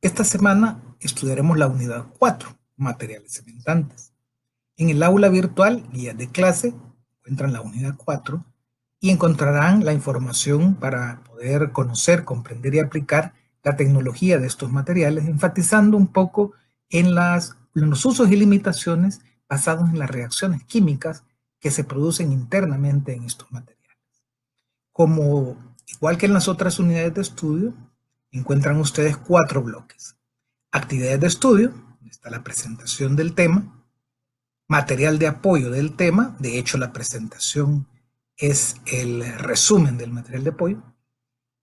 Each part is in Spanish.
Esta semana estudiaremos la unidad 4, materiales cementantes. En el aula virtual, guías de clase, encuentran la unidad 4 y encontrarán la información para poder conocer, comprender y aplicar la tecnología de estos materiales, enfatizando un poco en los usos y limitaciones basados en las reacciones químicas que se producen internamente en estos materiales. Como igual que en las otras unidades de estudio, encuentran ustedes 4 bloques. Actividades de estudio, está la presentación del tema, material de apoyo del tema, de hecho la presentación es el resumen del material de apoyo.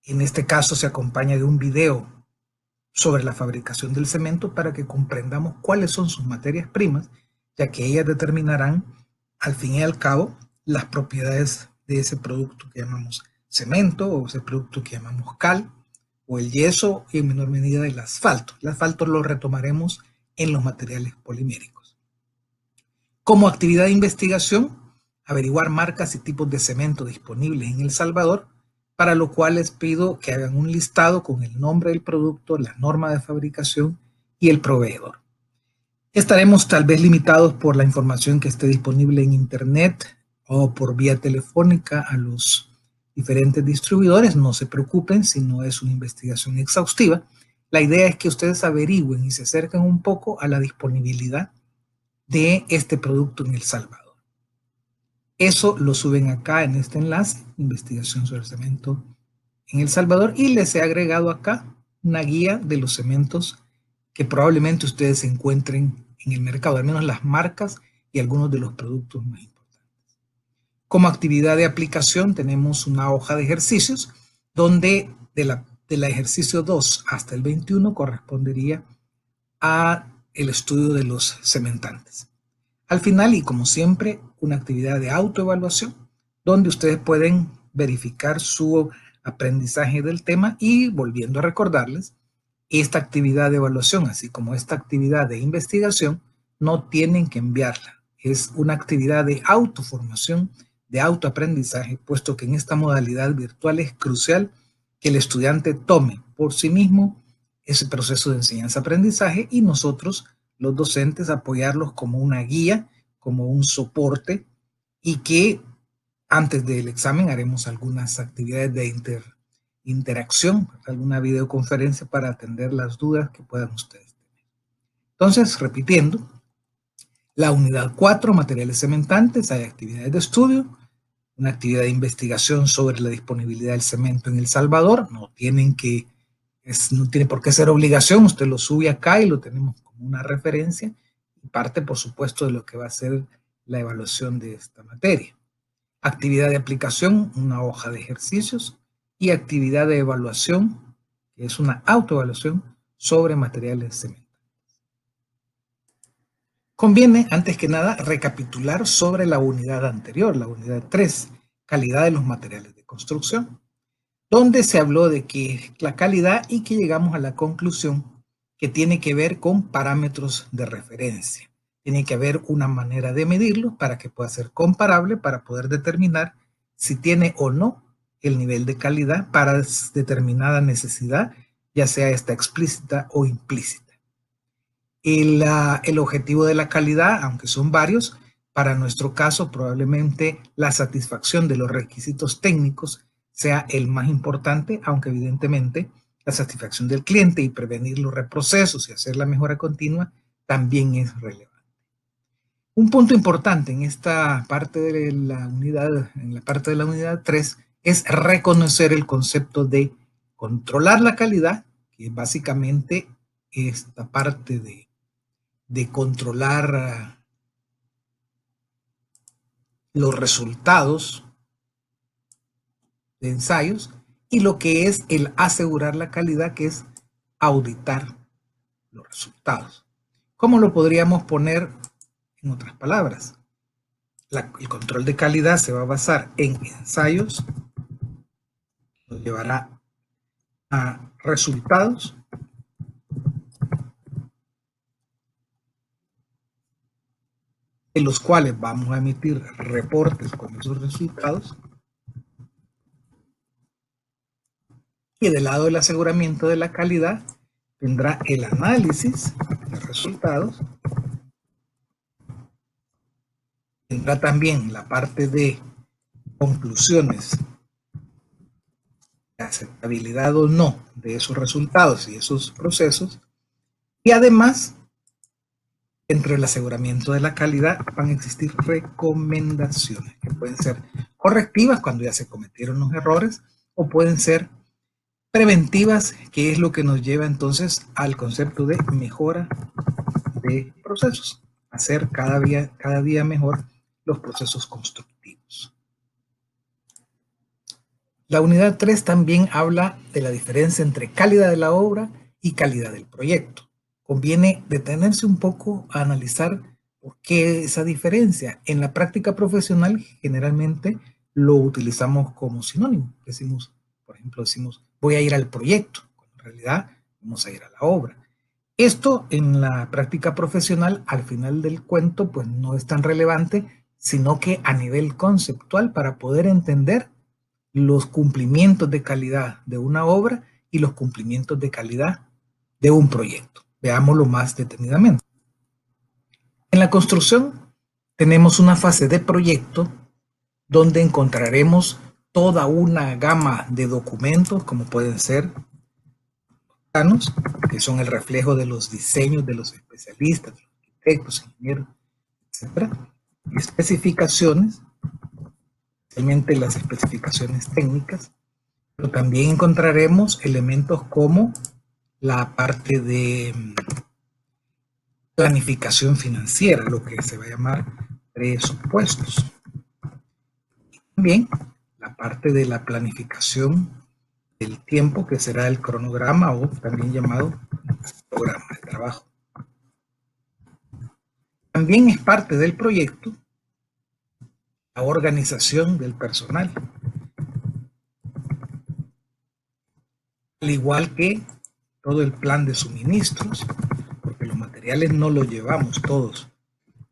En este caso se acompaña de un video sobre la fabricación del cemento para que comprendamos cuáles son sus materias primas, ya que ellas determinarán al fin y al cabo las propiedades de ese producto que llamamos cemento o ese producto que llamamos cal o el yeso y en menor medida el asfalto. El asfalto lo retomaremos en los materiales poliméricos. Como actividad de investigación, averiguar marcas y tipos de cemento disponibles en El Salvador, para lo cual les pido que hagan un listado con el nombre del producto, la norma de fabricación y el proveedor. Estaremos tal vez limitados por la información que esté disponible en internet o por vía telefónica a los diferentes distribuidores. No se preocupen si no es una investigación exhaustiva. La idea es que ustedes averigüen y se acerquen un poco a la disponibilidad de este producto en El Salvador. Eso lo suben acá en este enlace, investigación sobre cemento en El Salvador, y les he agregado acá una guía de los cementos que probablemente ustedes encuentren en el mercado, al menos las marcas y algunos de los productos más importantes. Como actividad de aplicación tenemos una hoja de ejercicios donde del ejercicio 2 hasta el 21 correspondería a el estudio de los cementantes. Al final, y como siempre, una actividad de autoevaluación donde ustedes pueden verificar su aprendizaje del tema y volviendo a recordarles, esta actividad de evaluación, así como esta actividad de investigación, no tienen que enviarla. Es una actividad de autoformación, de autoaprendizaje, puesto que en esta modalidad virtual es crucial que el estudiante tome por sí mismo ese proceso de enseñanza-aprendizaje y nosotros, los docentes, apoyarlos como una guía, como un soporte y que antes del examen haremos algunas actividades de interacción, alguna videoconferencia para atender las dudas que puedan ustedes tener. Entonces, repitiendo, la unidad 4, materiales cementantes, hay actividades de estudio, una actividad de investigación sobre la disponibilidad del cemento en El Salvador, no tiene por qué ser obligación, usted lo sube acá y lo tenemos como una referencia, y parte, por supuesto, de lo que va a ser la evaluación de esta materia. Actividad de aplicación, una hoja de ejercicios, y actividad de evaluación, que es una autoevaluación sobre materiales cementantes. Conviene, antes que nada, recapitular sobre la unidad anterior, la unidad 3, calidad de los materiales de construcción, donde se habló de que la calidad y que llegamos a la conclusión que tiene que ver con parámetros de referencia. Tiene que haber una manera de medirlo para que pueda ser comparable, para poder determinar si tiene o no el nivel de calidad para determinada necesidad, ya sea esta explícita o implícita. El objetivo de la calidad, aunque son varios, para nuestro caso probablemente la satisfacción de los requisitos técnicos sea el más importante, aunque evidentemente la satisfacción del cliente y prevenir los reprocesos y hacer la mejora continua también es relevante. Un punto importante en esta parte de la unidad, en la parte de la unidad 3, es reconocer el concepto de controlar la calidad, que es básicamente esta parte de controlar los resultados de ensayos, y lo que es el asegurar la calidad, que es auditar los resultados. ¿Cómo lo podríamos poner en otras palabras? El control de calidad se va a basar en ensayos, nos llevará a resultados, en los cuales vamos a emitir reportes con esos resultados, y del lado del aseguramiento de la calidad vendrá el análisis de resultados, vendrá también la parte de conclusiones, de aceptabilidad o no de esos resultados y esos procesos, y además, dentro del aseguramiento de la calidad van a existir recomendaciones que pueden ser correctivas cuando ya se cometieron los errores o pueden ser preventivas, que es lo que nos lleva entonces al concepto de mejora de procesos, hacer cada día mejor los procesos constructivos. La unidad 3 también habla de la diferencia entre calidad de la obra y calidad del proyecto. Conviene detenerse un poco a analizar por qué esa diferencia. En la práctica profesional generalmente lo utilizamos como sinónimo. Decimos, por ejemplo, voy a ir al proyecto, cuando en realidad vamos a ir a la obra. Esto en la práctica profesional, al final del cuento, pues no es tan relevante, sino que a nivel conceptual, para poder entender los cumplimientos de calidad de una obra y los cumplimientos de calidad de un proyecto. Veámoslo más detenidamente. En la construcción tenemos una fase de proyecto donde encontraremos toda una gama de documentos, como pueden ser planos, que son el reflejo de los diseños de los especialistas, de los arquitectos, ingenieros, etc. Especificaciones, especialmente las especificaciones técnicas, pero también encontraremos elementos como la parte de planificación financiera, lo que se va a llamar presupuestos. Y también la parte de la planificación del tiempo, que será el cronograma o también llamado programa de trabajo. También es parte del proyecto la organización del personal, al igual que todo el plan de suministros, porque los materiales no los llevamos todos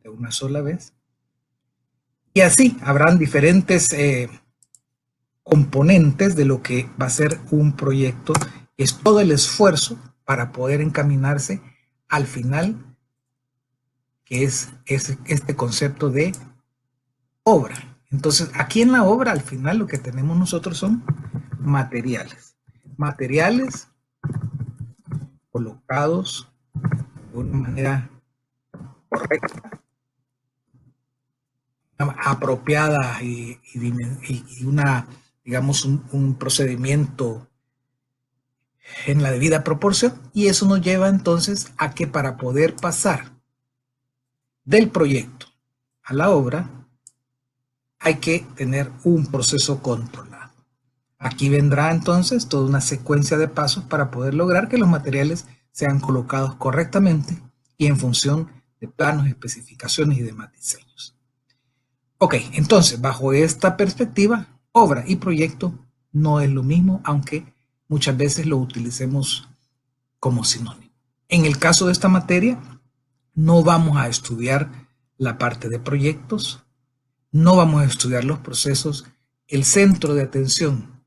de una sola vez. Y así habrán diferentes componentes de lo que va a ser un proyecto. Es todo el esfuerzo para poder encaminarse al final, que es este concepto de obra. Entonces, aquí en la obra, al final, lo que tenemos nosotros son materiales. Materiales colocados de una manera correcta, apropiada y una, digamos, un procedimiento en la debida proporción, y eso nos lleva entonces a que para poder pasar del proyecto a la obra hay que tener un proceso controlado. Aquí vendrá entonces toda una secuencia de pasos para poder lograr que los materiales sean colocados correctamente y en función de planos, especificaciones y demás diseños. Ok, entonces bajo esta perspectiva, obra y proyecto no es lo mismo, aunque muchas veces lo utilicemos como sinónimo. En el caso de esta materia, no vamos a estudiar la parte de proyectos, no vamos a estudiar los procesos. El centro de atención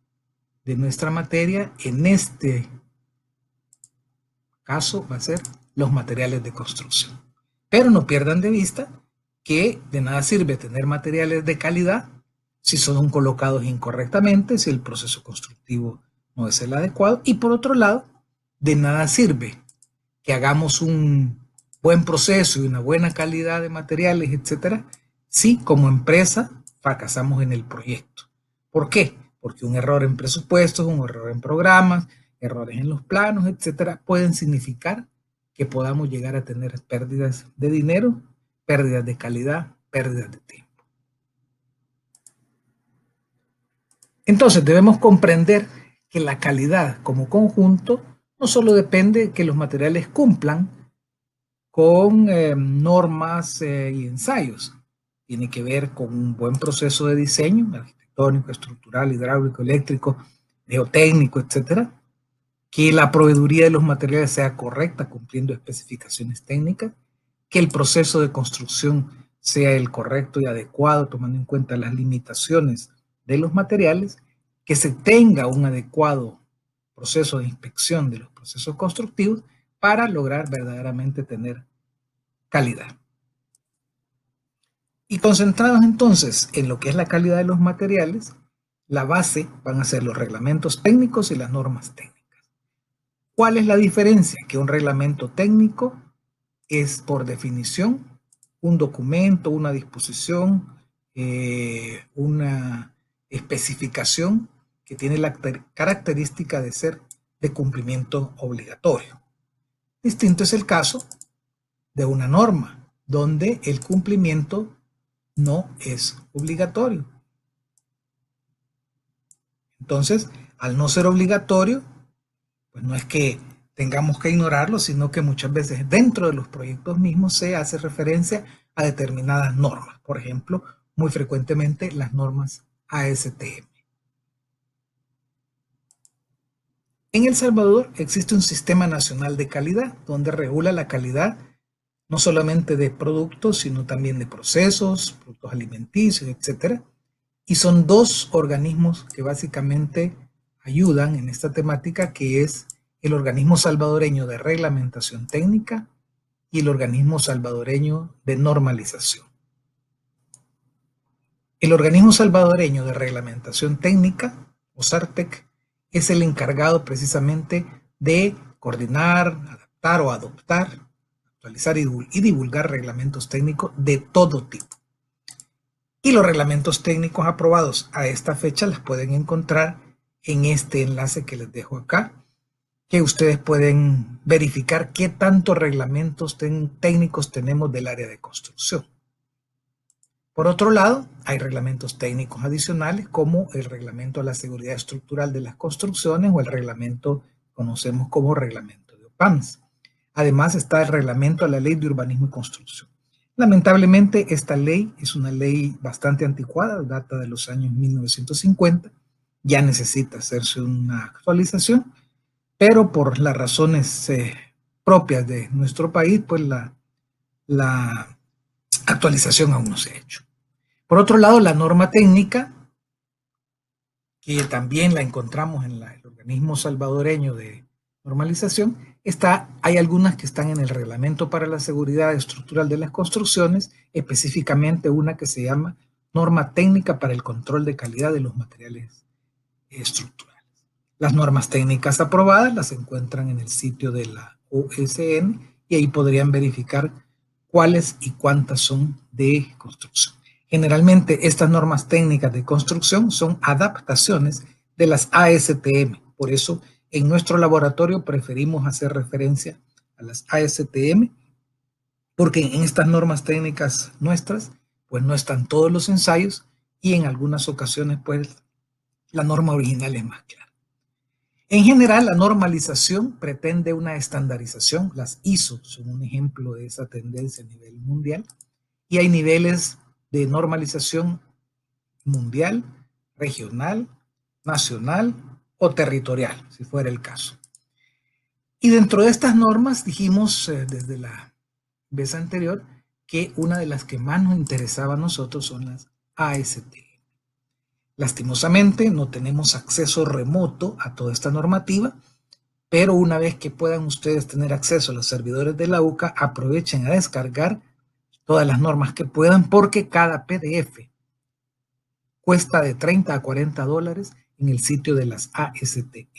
de nuestra materia en este caso va a ser los materiales de construcción. Pero no pierdan de vista que de nada sirve tener materiales de calidad si son colocados incorrectamente, si el proceso constructivo no es el adecuado. Y por otro lado, de nada sirve que hagamos un buen proceso y una buena calidad de materiales, etcétera, si como empresa fracasamos en el proyecto. ¿Por qué? Porque un error en presupuestos, un error en programas, errores en los planos, etcétera, pueden significar que podamos llegar a tener pérdidas de dinero, pérdidas de calidad, pérdidas de tiempo. Entonces debemos comprender que la calidad como conjunto no solo depende de que los materiales cumplan con normas y ensayos. Tiene que ver con un buen proceso de diseño, arquitectónico, estructural, hidráulico, eléctrico, geotécnico, etcétera. Que la proveeduría de los materiales sea correcta, cumpliendo especificaciones técnicas. Que el proceso de construcción sea el correcto y adecuado, tomando en cuenta las limitaciones de los materiales. Que se tenga un adecuado proceso de inspección de los procesos constructivos para lograr verdaderamente tener calidad. Y concentrados entonces en lo que es la calidad de los materiales, la base van a ser los reglamentos técnicos y las normas técnicas. ¿Cuál es la diferencia? Que un reglamento técnico es por definición un documento, una disposición, una especificación que tiene la característica de ser de cumplimiento obligatorio. Distinto es el caso de una norma, donde el cumplimiento no es obligatorio. Entonces, al no ser obligatorio, pues no es que tengamos que ignorarlo, sino que muchas veces dentro de los proyectos mismos se hace referencia a determinadas normas. Por ejemplo, muy frecuentemente las normas ASTM. En El Salvador existe un sistema nacional de calidad donde regula la calidad no solamente de productos, sino también de procesos, productos alimenticios, etc. Y son dos organismos que básicamente ayudan en esta temática, que es el Organismo Salvadoreño de Reglamentación Técnica y el Organismo Salvadoreño de Normalización. El Organismo Salvadoreño de Reglamentación Técnica, o SARTEC, es el encargado precisamente de coordinar, adaptar o adoptar, actualizar y divulgar reglamentos técnicos de todo tipo. Y los reglamentos técnicos aprobados a esta fecha las pueden encontrar en este enlace que les dejo acá, que ustedes pueden verificar qué tantos reglamentos técnicos tenemos del área de construcción. Por otro lado, hay reglamentos técnicos adicionales como el reglamento de la seguridad estructural de las construcciones o el reglamento que conocemos como reglamento de OPAMS. Además está el reglamento a la ley de urbanismo y construcción. Lamentablemente esta ley es una ley bastante anticuada, data de los años 1950, ya necesita hacerse una actualización, pero por las razones propias de nuestro país, pues la actualización aún no se ha hecho. Por otro lado, la norma técnica, que también la encontramos en el organismo salvadoreño de normalización, hay algunas que están en el reglamento para la seguridad estructural de las construcciones, específicamente una que se llama norma técnica para el control de calidad de los materiales estructurales. Las normas técnicas aprobadas las encuentran en el sitio de la OSN y ahí podrían verificar cuáles y cuántas son de construcción. Generalmente estas normas técnicas de construcción son adaptaciones de las ASTM. Por eso en nuestro laboratorio preferimos hacer referencia a las ASTM, porque en estas normas técnicas nuestras pues no están todos los ensayos y en algunas ocasiones pues la norma original es más clara. En general, la normalización pretende una estandarización. Las ISO son un ejemplo de esa tendencia a nivel mundial. Y hay niveles de normalización mundial, regional, nacional o territorial, si fuera el caso. Y dentro de estas normas dijimos desde la vez anterior que una de las que más nos interesaba a nosotros son las ASTM. Lastimosamente no tenemos acceso remoto a toda esta normativa, pero una vez que puedan ustedes tener acceso a los servidores de la UCA, aprovechen a descargar todas las normas que puedan, porque cada PDF cuesta de 30 a 40 dólares en el sitio de las ASTM.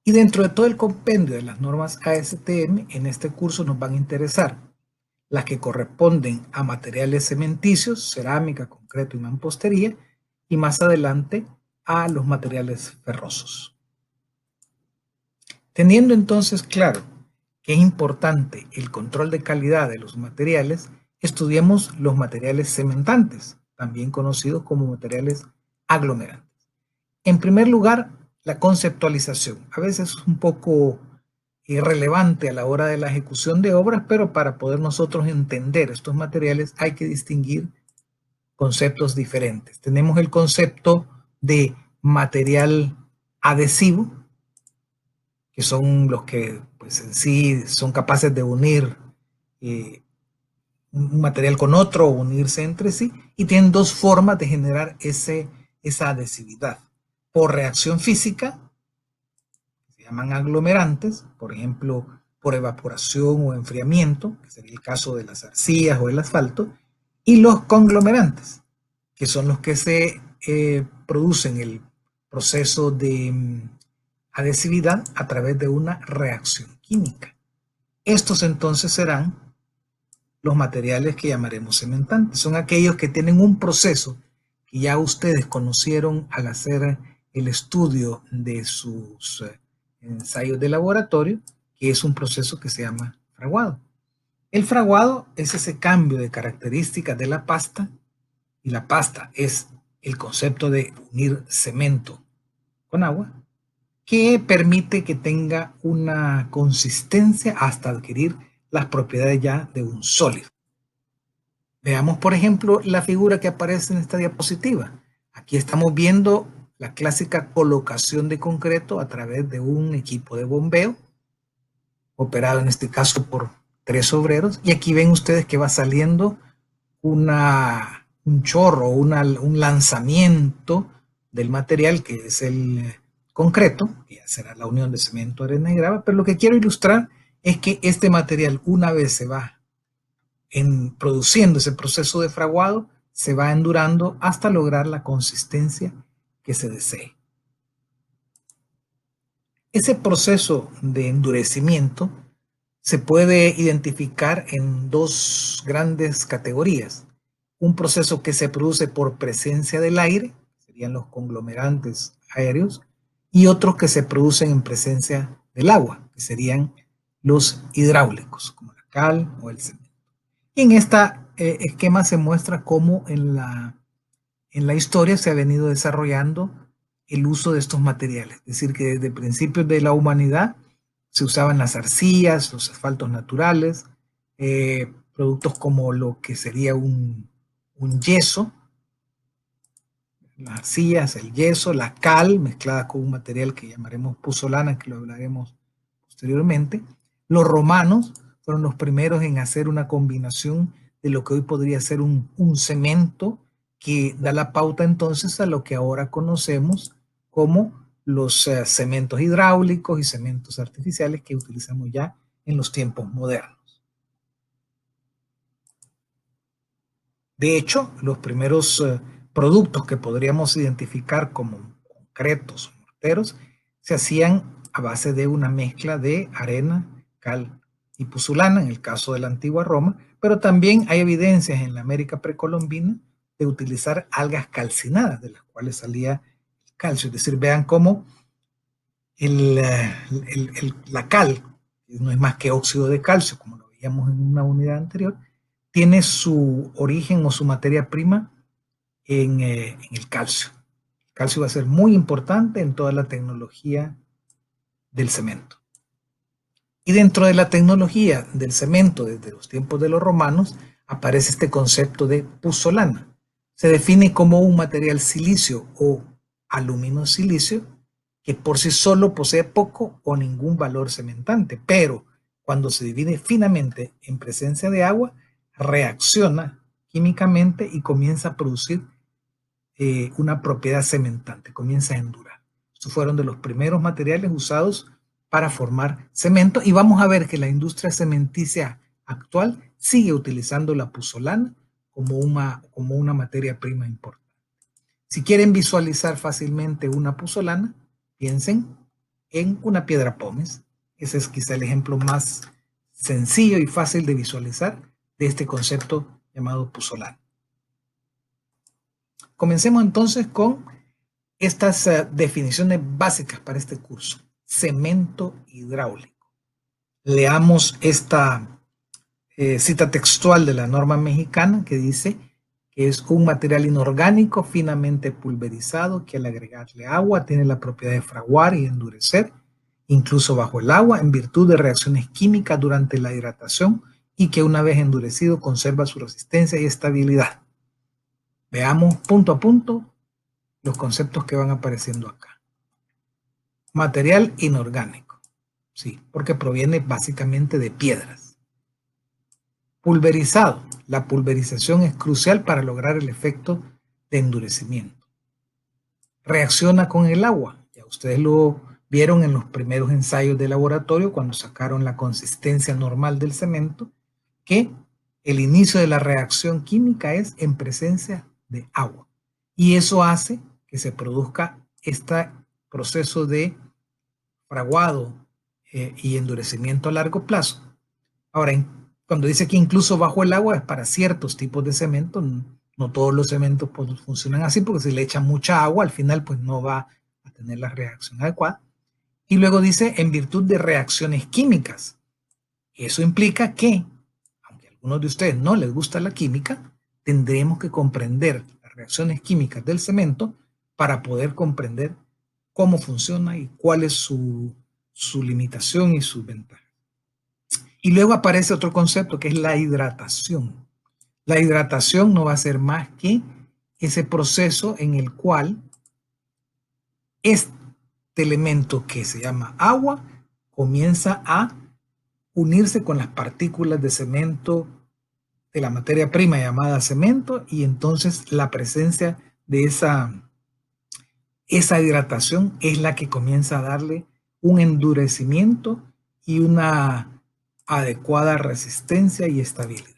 Y dentro de todo el compendio de las normas ASTM, en este curso nos van a interesar las que corresponden a materiales cementicios, cerámica, concreto y mampostería, y más adelante a los materiales ferrosos. Teniendo entonces claro que es importante el control de calidad de los materiales, estudiemos los materiales cementantes, también conocidos como materiales aglomerantes. En primer lugar, la conceptualización. A veces es un poco irrelevante a la hora de la ejecución de obras, pero para poder nosotros entender estos materiales hay que distinguir conceptos diferentes. Tenemos el concepto de material adhesivo, que son los que pues, en sí son capaces de unir un material con otro o unirse entre sí, y tienen dos formas de generar esa adhesividad. por reacción física, se llaman aglomerantes, por ejemplo, por evaporación o enfriamiento, que sería el caso de las arcillas o el asfalto, y los conglomerantes, que son los que se producen el proceso de adhesividad a través de una reacción química. Estos entonces serán los materiales que llamaremos cementantes. Son aquellos que tienen un proceso que ya ustedes conocieron al hacer el estudio de sus ensayos de laboratorio, que es un proceso que se llama fraguado. El fraguado es ese cambio de características de la pasta, y la pasta es el concepto de unir cemento con agua, que permite que tenga una consistencia hasta adquirir las propiedades ya de un sólido. Veamos, por ejemplo, la figura que aparece en esta diapositiva. Aquí estamos viendo la clásica colocación de concreto a través de un equipo de bombeo, operado en este caso por 3 obreros, y aquí ven ustedes que va saliendo un chorro, un lanzamiento del material que es el concreto, que ya será la unión de cemento, arena y grava, pero lo que quiero ilustrar es que este material, una vez se va produciendo ese proceso de fraguado, se va endurando hasta lograr la consistencia que se desee. Ese proceso de endurecimiento se puede identificar en 2 grandes categorías. Un proceso que se produce por presencia del aire, serían los conglomerantes aéreos, y otros que se producen en presencia del agua, que serían los hidráulicos, como la cal o el cemento. Y en este esquema se muestra cómo en la historia se ha venido desarrollando el uso de estos materiales. Es decir, que desde principios de la humanidad se usaban las arcillas, los asfaltos naturales, productos como lo que sería un yeso, las arcillas, el yeso, la cal mezclada con un material que llamaremos puzzolana, que lo hablaremos posteriormente. Los romanos fueron los primeros en hacer una combinación de lo que hoy podría ser un cemento, que da la pauta entonces a lo que ahora conocemos como los cementos hidráulicos y cementos artificiales que utilizamos ya en los tiempos modernos. De hecho, los primeros productos que podríamos identificar como concretos o morteros se hacían a base de una mezcla de arena, cal y puzzolana, en el caso de la antigua Roma, pero también hay evidencias en la América precolombina de utilizar algas calcinadas, de las cuales salía el calcio. Es decir, vean cómo la cal, que no es más que óxido de calcio, como lo veíamos en una unidad anterior, tiene su origen o su materia prima en el calcio. El calcio va a ser muy importante en toda la tecnología del cemento. Y dentro de la tecnología del cemento, desde los tiempos de los romanos, aparece este concepto de puzzolana. Se define como un material silicio o aluminosilicio que por sí solo posee poco o ningún valor cementante, pero cuando se divide finamente en presencia de agua, reacciona químicamente y comienza a producir una propiedad cementante, comienza a endurar. Estos fueron de los primeros materiales usados para formar cemento, y vamos a ver que la industria cementicia actual sigue utilizando la puzzolana como una materia prima importante. Si quieren visualizar fácilmente una puzzolana, piensen en una piedra pómez. Ese es quizá el ejemplo más sencillo y fácil de visualizar de este concepto llamado puzzolana. Comencemos entonces con estas definiciones básicas para este curso. Cemento hidráulico. Leamos esta cita textual de la norma mexicana que dice que es un material inorgánico finamente pulverizado que al agregarle agua tiene la propiedad de fraguar y endurecer, incluso bajo el agua, en virtud de reacciones químicas durante la hidratación, y que una vez endurecido conserva su resistencia y estabilidad. Veamos punto a punto los conceptos que van apareciendo acá. Material inorgánico, sí, porque proviene básicamente de piedras. Pulverizado. La pulverización es crucial para lograr el efecto de endurecimiento. reacciona con el agua. Ya ustedes lo vieron en los primeros ensayos de laboratorio cuando sacaron la consistencia normal del cemento, que el inicio de la reacción química es en presencia de agua. Y eso hace que se produzca este proceso de fraguado y endurecimiento a largo plazo. Ahora, cuando dice que incluso bajo el agua es para ciertos tipos de cemento, no todos los cementos pues, funcionan así, porque si le echan mucha agua, al final pues no va a tener la reacción adecuada. Y luego dice en virtud de reacciones químicas. Eso implica que, aunque a algunos de ustedes no les gusta la química, tendremos que comprender las reacciones químicas del cemento para poder comprender cómo funciona y cuál es su limitación y sus ventajas. Y luego aparece otro concepto que es la hidratación. La hidratación no va a ser más que ese proceso en el cual este elemento que se llama agua comienza a unirse con las partículas de cemento de la materia prima llamada cemento, y entonces la presencia de esa hidratación es la que comienza a darle un endurecimiento y una adecuada resistencia y estabilidad.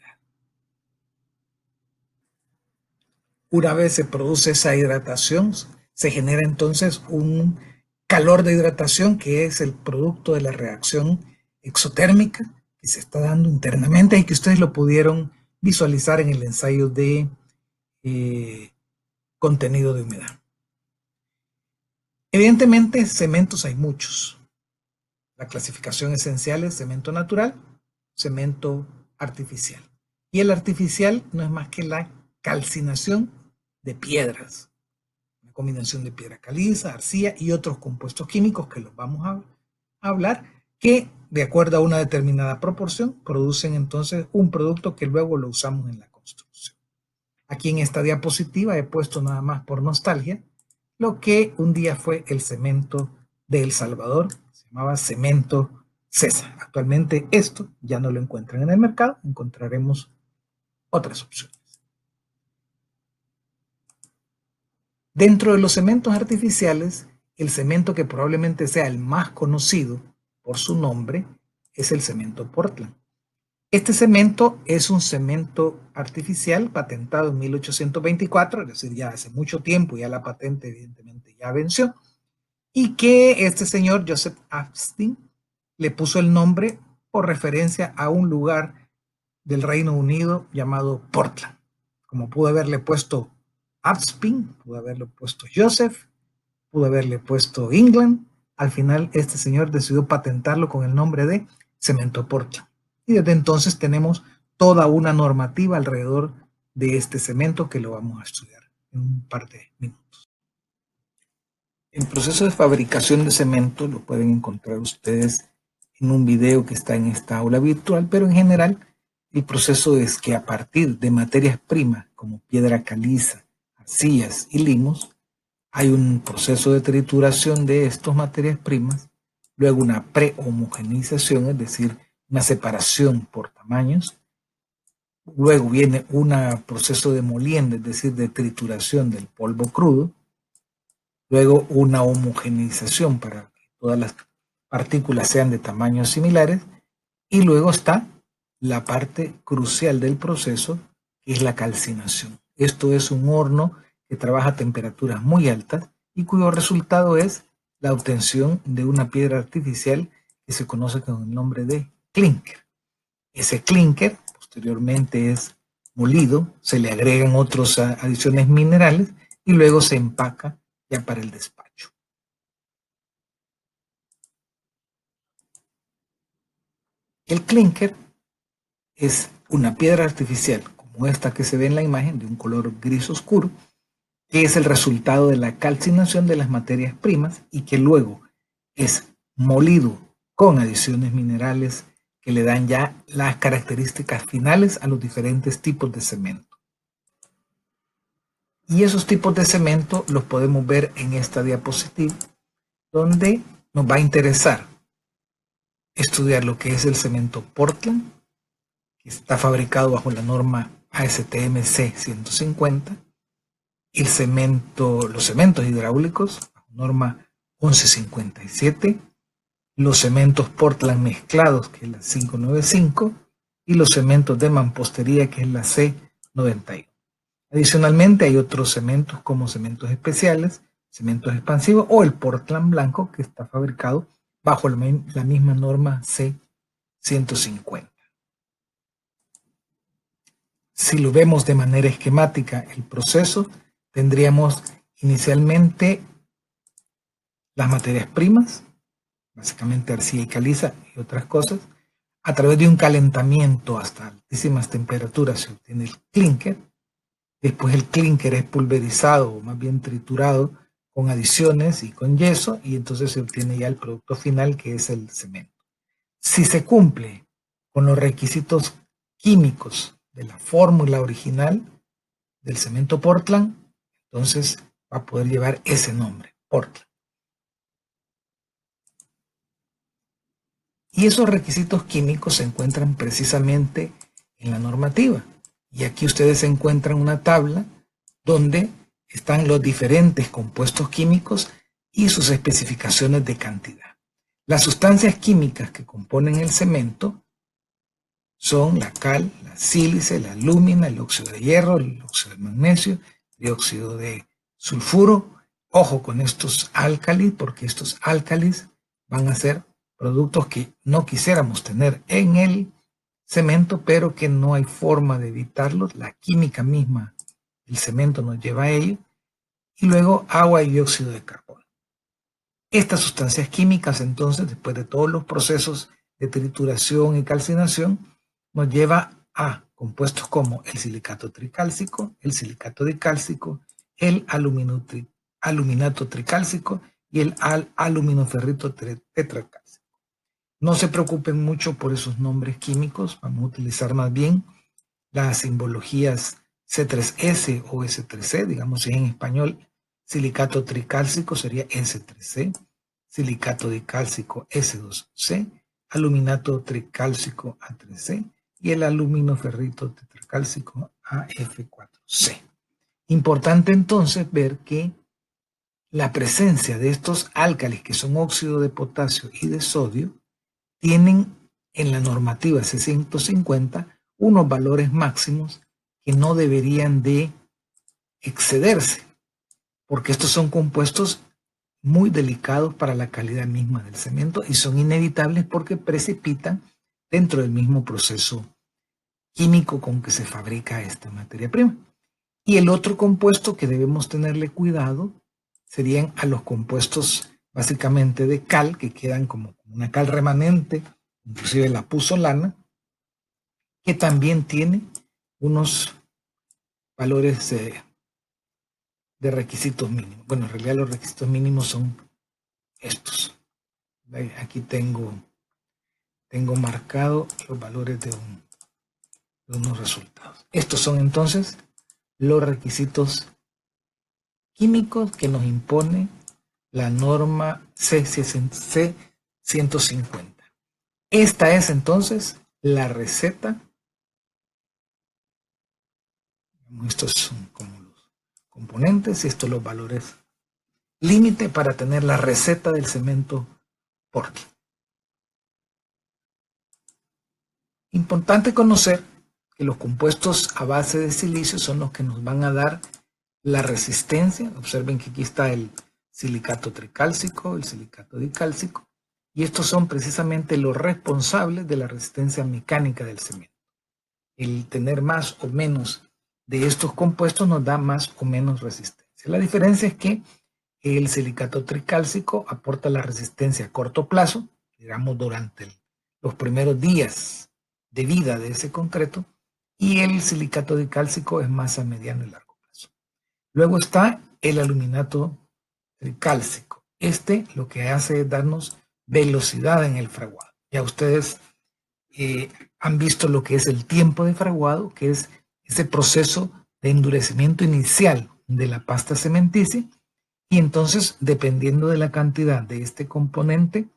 Una vez se produce esa hidratación, se genera entonces un calor de hidratación que es el producto de la reacción exotérmica que se está dando internamente y que ustedes lo pudieron visualizar en el ensayo de contenido de humedad. Evidentemente, cementos hay muchos. La clasificación esencial es cemento natural, cemento artificial. Y el artificial no es más que la calcinación de piedras, una combinación de piedra caliza, arcilla y otros compuestos químicos que los vamos a hablar, que de acuerdo a una determinada proporción producen entonces un producto que luego lo usamos en la construcción. Aquí en esta diapositiva he puesto nada más por nostalgia lo que un día fue el cemento de El Salvador, se llamaba cemento César. Actualmente esto ya no lo encuentran en el mercado, encontraremos otras opciones. Dentro de los cementos artificiales, el cemento que probablemente sea el más conocido por su nombre es el cemento Portland. Este cemento es un cemento artificial patentado en 1824, es decir, ya hace mucho tiempo, ya la patente evidentemente ya venció, y que este señor Joseph Aspin le puso el nombre por referencia a un lugar del Reino Unido llamado Portland. Como pudo haberle puesto Aspin, pudo haberle puesto Joseph, pudo haberle puesto England, al final este señor decidió patentarlo con el nombre de cemento Portland. Y desde entonces tenemos toda una normativa alrededor de este cemento que lo vamos a estudiar en un par de minutos. El proceso de fabricación de cemento lo pueden encontrar ustedes en un video que está en esta aula virtual, pero en general el proceso es que a partir de materias primas como piedra caliza, arcillas y limos, hay un proceso de trituración de estas materias primas, luego una prehomogenización, es decir, una separación por tamaños, luego viene un proceso de molienda, es decir, de trituración del polvo crudo, luego una homogeneización para que todas las partículas sean de tamaños similares, y luego está la parte crucial del proceso, que es la calcinación. Esto es un horno que trabaja a temperaturas muy altas y cuyo resultado es la obtención de una piedra artificial que se conoce con el nombre de clinker. Ese clinker posteriormente es molido, se le agregan otras adiciones minerales y luego se empaca ya para el despacho. El clinker es una piedra artificial como esta que se ve en la imagen, de un color gris oscuro, que es el resultado de la calcinación de las materias primas y que luego es molido con adiciones minerales que le dan ya las características finales a los diferentes tipos de cemento. Y esos tipos de cemento los podemos ver en esta diapositiva, donde nos va a interesar estudiar lo que es el cemento Portland, que está fabricado bajo la norma ASTM C 150, los cementos hidráulicos, norma 1157, los cementos Portland mezclados, que es la 595, y los cementos de mampostería, que es la C91. Adicionalmente, hay otros cementos como cementos especiales, cementos expansivos o el Portland blanco, que está fabricado bajo la misma norma C150. Si lo vemos de manera esquemática, el proceso, tendríamos inicialmente las materias primas, básicamente arcilla y caliza y otras cosas. A través de un calentamiento hasta altísimas temperaturas se obtiene el clínker. Después el clínker es pulverizado o más bien triturado con adiciones y con yeso, y entonces se obtiene ya el producto final, que es el cemento. Si se cumple con los requisitos químicos de la fórmula original del cemento Portland, entonces va a poder llevar ese nombre, Portland. Y esos requisitos químicos se encuentran precisamente en la normativa. Y aquí ustedes encuentran una tabla donde están los diferentes compuestos químicos y sus especificaciones de cantidad. Las sustancias químicas que componen el cemento son la cal, la sílice, la alúmina, el óxido de hierro, el óxido de magnesio, dióxido de sulfuro. Ojo con estos álcalis, porque estos álcalis van a ser productos que no quisiéramos tener en el cemento, pero que no hay forma de evitarlos. La química misma del cemento nos lleva a ello. Y luego agua y dióxido de carbono. Estas sustancias químicas, entonces, después de todos los procesos de trituración y calcinación, nos lleva a compuestos como el silicato tricálcico, el silicato dicálcico, el aluminato tricálcico y el aluminoferrito tetracálcico. No se preocupen mucho por esos nombres químicos, vamos a utilizar más bien las simbologías C3S o S3C, digamos si en español silicato tricálcico sería S3C, silicato dicálcico S2C, aluminato tricálcico A3C y el aluminoferrito tetracálcico AF4C. Importante entonces ver que la presencia de estos álcalis, que son óxido de potasio y de sodio, tienen en la normativa C150 unos valores máximos que no deberían de excederse, porque estos son compuestos muy delicados para la calidad misma del cemento y son inevitables porque precipitan dentro del mismo proceso químico con que se fabrica esta materia prima. Y el otro compuesto que debemos tenerle cuidado serían a los compuestos básicamente de cal, que quedan como una cal remanente, inclusive la puzzolana, que también tiene unos valores de requisitos mínimos. Bueno, en realidad los requisitos mínimos son estos. Aquí tengo marcado los valores de unos resultados. Estos son entonces los requisitos químicos que nos impone la norma C150. Esta es entonces la receta. Estos son como los componentes y estos los valores límite para tener la receta del cemento Portland. Importante conocer que los compuestos a base de silicio son los que nos van a dar la resistencia. Observen que aquí está el silicato tricálcico, el silicato dicálcico, y estos son precisamente los responsables de la resistencia mecánica del cemento. El tener más o menos de estos compuestos nos da más o menos resistencia. La diferencia es que el silicato tricálcico aporta la resistencia a corto plazo, digamos durante los primeros días de vida de ese concreto, y el silicato dicálcico es más a mediano y largo plazo. Luego está el aluminato tricálcico. Este lo que hace es darnos velocidad en el fraguado. Ya ustedes han visto lo que es el tiempo de fraguado, que es ese proceso de endurecimiento inicial de la pasta cementicia, y entonces dependiendo de la cantidad de este componente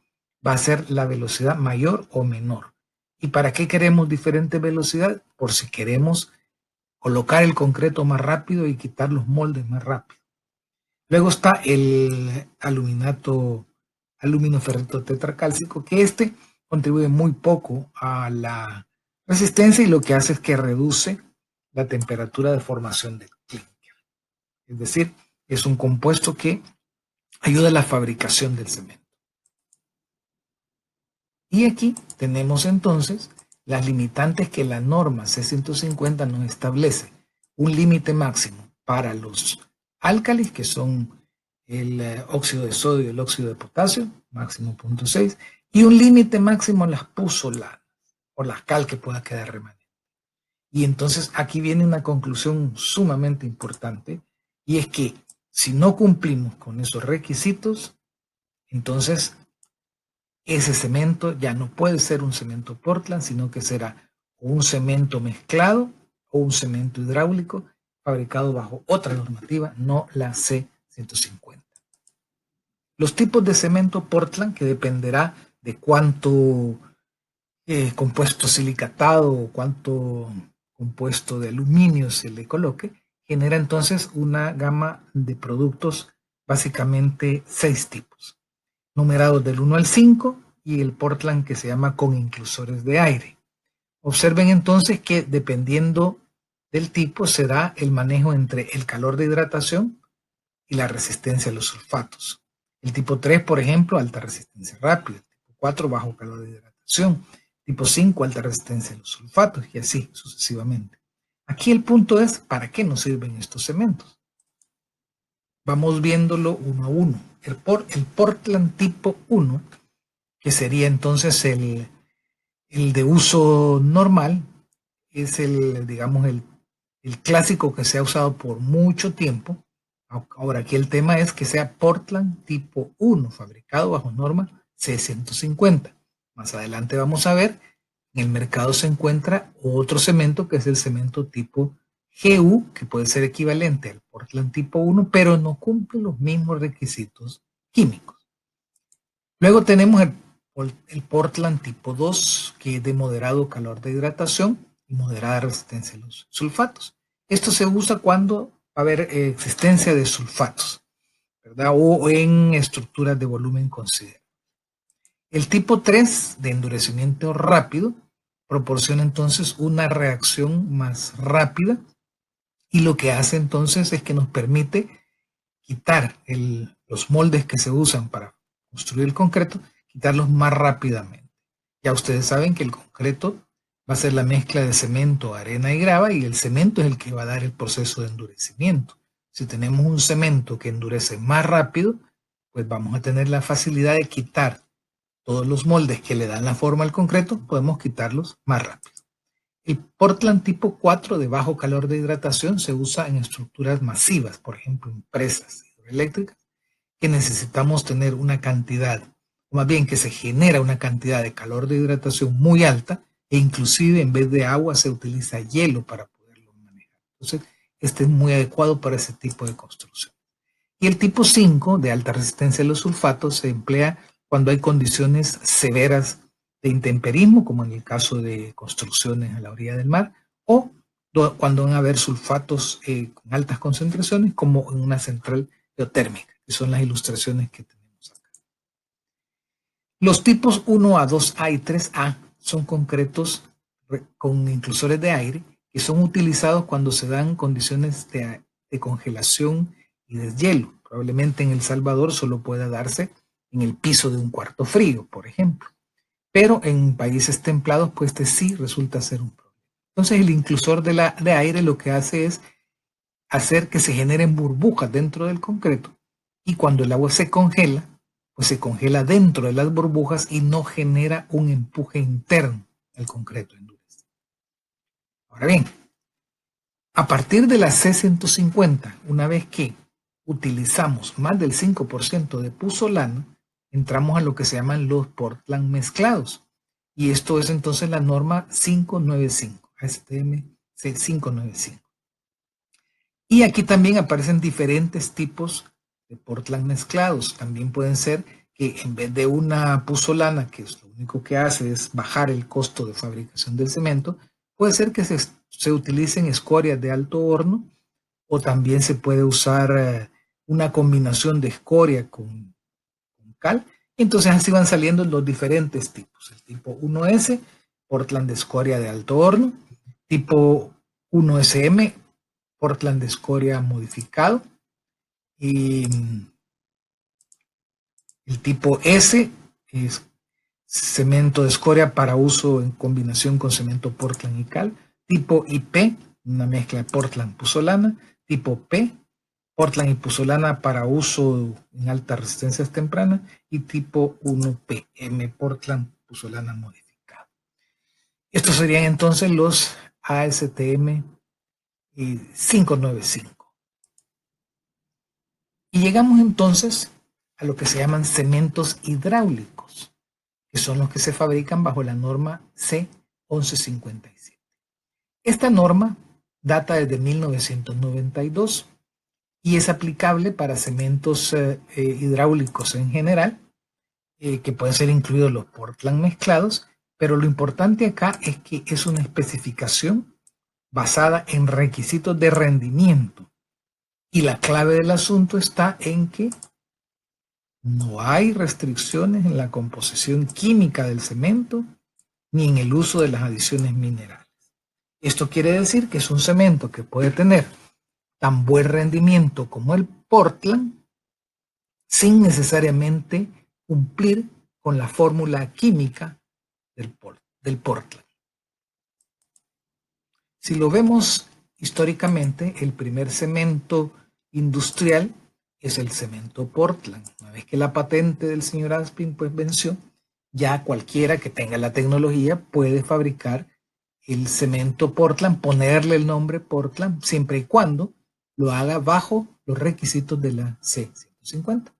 va a ser la velocidad mayor o menor. ¿Y para qué queremos diferente velocidad? Por si queremos colocar el concreto más rápido y quitar los moldes más rápido. Luego está el aluminoferrito tetracálcico, que este contribuye muy poco a la resistencia y lo que hace es que reduce la temperatura de formación del clinker. Es decir, es un compuesto que ayuda a la fabricación del cemento. Y aquí tenemos entonces las limitantes que la norma C150 nos establece. Un límite máximo para los álcalis, que son el óxido de sodio y el óxido de potasio, máximo 0.6, y un límite máximo en las puzolanas, o las cal que pueda quedar remanente. Y entonces aquí viene una conclusión sumamente importante, y es que si no cumplimos con esos requisitos, entonces ese cemento ya no puede ser un cemento Portland, sino que será un cemento mezclado o un cemento hidráulico fabricado bajo otra normativa, no la C150. Los tipos de cemento Portland, que dependerá de cuánto compuesto silicatado o cuánto compuesto de aluminio se le coloque, genera entonces una gama de productos, básicamente 6 tipos, numerados del 1 al 5, y el Portland que se llama con inclusores de aire. Observen entonces que dependiendo del tipo se da el manejo entre el calor de hidratación y la resistencia a los sulfatos. El tipo 3, por ejemplo, alta resistencia rápida. Tipo 4, bajo calor de hidratación. Tipo 5, alta resistencia a los sulfatos, y así sucesivamente. Aquí el punto es, ¿para qué nos sirven estos cementos? Vamos viéndolo uno a uno. El Portland tipo 1, que sería entonces el de uso normal, es digamos, el clásico que se ha usado por mucho tiempo. Ahora, aquí el tema es que sea Portland tipo 1, fabricado bajo norma C150. Más adelante vamos a ver, en el mercado se encuentra otro cemento que es el cemento tipo GU, que puede ser equivalente al Portland tipo 1, pero no cumple los mismos requisitos químicos. Luego tenemos el Portland tipo 2, que es de moderado calor de hidratación y moderada resistencia a los sulfatos. Esto se usa cuando va a haber existencia de sulfatos, ¿verdad? O en estructuras de volumen considerable. El tipo 3, de endurecimiento rápido, proporciona entonces una reacción más rápida, y lo que hace entonces es que nos permite quitar los moldes que se usan para construir el concreto, quitarlos más rápidamente. Ya ustedes saben que el concreto va a ser la mezcla de cemento, arena y grava, y el cemento es el que va a dar el proceso de endurecimiento. Si tenemos un cemento que endurece más rápido, pues vamos a tener la facilidad de quitar todos los moldes que le dan la forma al concreto, podemos quitarlos más rápido. El Portland tipo 4, de bajo calor de hidratación, se usa en estructuras masivas, por ejemplo, en presas hidroeléctricas, que necesitamos tener una cantidad, o más bien que se genera una cantidad de calor de hidratación muy alta, e inclusive en vez de agua se utiliza hielo para poderlo manejar. Entonces, este es muy adecuado para ese tipo de construcción. Y el tipo 5, de alta resistencia a los sulfatos, se emplea cuando hay condiciones severas de intemperismo, como en el caso de construcciones a la orilla del mar, o cuando van a haber sulfatos con altas concentraciones, como en una central geotérmica, que son las ilustraciones que tenemos acá. Los tipos 1A, 2A y 3A son concretos con inclusores de aire, que son utilizados cuando se dan condiciones de congelación y deshielo. Probablemente en El Salvador solo pueda darse en el piso de un cuarto frío, por ejemplo. Pero en países templados, pues este sí resulta ser un problema. Entonces el inclusor de aire lo que hace es hacer que se generen burbujas dentro del concreto, y cuando el agua se congela, pues se congela dentro de las burbujas y no genera un empuje interno al concreto endurece. Ahora bien, a partir de la C150, una vez que utilizamos más del 5% de puzolana, entramos a lo que se llaman los Portland mezclados. Y esto es entonces la norma 595, ASTM C595. Y aquí también aparecen diferentes tipos de Portland mezclados. También pueden ser que en vez de una puzolana, que es lo único que hace es bajar el costo de fabricación del cemento, puede ser que se se utilicen escorias de alto horno, o también se puede usar una combinación de escoria con cal. Entonces así van saliendo los diferentes tipos. El tipo 1S, Portland de escoria de alto horno. Tipo 1SM, Portland de escoria modificado. Y el tipo S es cemento de escoria para uso en combinación con cemento Portland y cal. Tipo IP, una mezcla de Portland puzzolana. Tipo P, Portland y puzzolana para uso en altas resistencias tempranas. Y tipo 1PM, Portland puzzolana modificada. Estos serían entonces los ASTM 595. Y llegamos entonces a lo que se llaman cementos hidráulicos, que son los que se fabrican bajo la norma C1157. Esta norma data desde 1992 y es aplicable para cementos hidráulicos en general, que pueden ser incluidos los Portland mezclados, pero lo importante acá es que es una especificación basada en requisitos de rendimiento. Y la clave del asunto está en que no hay restricciones en la composición química del cemento ni en el uso de las adiciones minerales. Esto quiere decir que es un cemento que puede tener tan buen rendimiento como el Portland sin necesariamente cumplir con la fórmula química del Portland. Si lo vemos históricamente, el primer cemento industrial es el cemento Portland. Una vez que la patente del señor Aspin pues venció, ya cualquiera que tenga la tecnología puede fabricar el cemento Portland, ponerle el nombre Portland, siempre y cuando lo haga bajo los requisitos de la C150.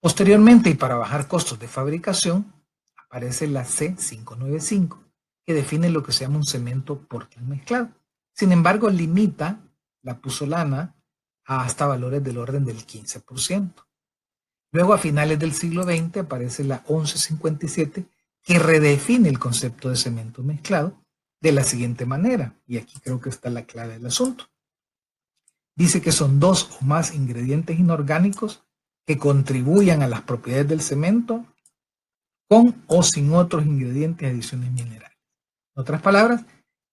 Posteriormente, y para bajar costos de fabricación, aparece la C595, que define lo que se llama un cemento Portland mezclado. Sin embargo, limita la puzzolana hasta valores del orden del 15%. Luego, a finales del siglo XX, aparece la 1157, que redefine el concepto de cemento mezclado de la siguiente manera, y aquí creo que está la clave del asunto. Dice que son 2 o más ingredientes inorgánicos que contribuyan a las propiedades del cemento con o sin otros ingredientes y adiciones minerales. En otras palabras,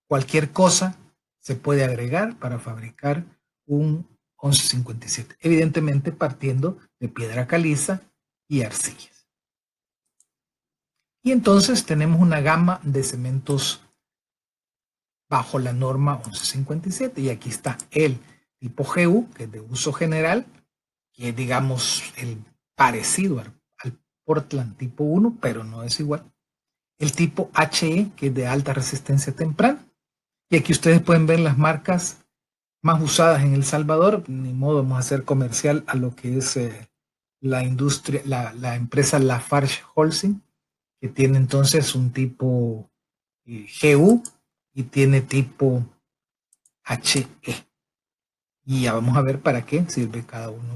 cualquier cosa se puede agregar para fabricar un 1157, evidentemente partiendo de piedra caliza y arcillas. Y entonces tenemos una gama de cementos bajo la norma 1157, y aquí está el tipo GU, que es de uso general, que es, digamos, el parecido al Portland tipo 1, pero no es igual. El tipo HE, que es de alta resistencia temprana, y aquí ustedes pueden ver las marcas más usadas en El Salvador. Ni modo, vamos a hacer comercial a lo que es la industria, la empresa Lafarge Holcim, que tiene entonces un tipo GU y tiene tipo HE. Y ya vamos a ver para qué sirve cada uno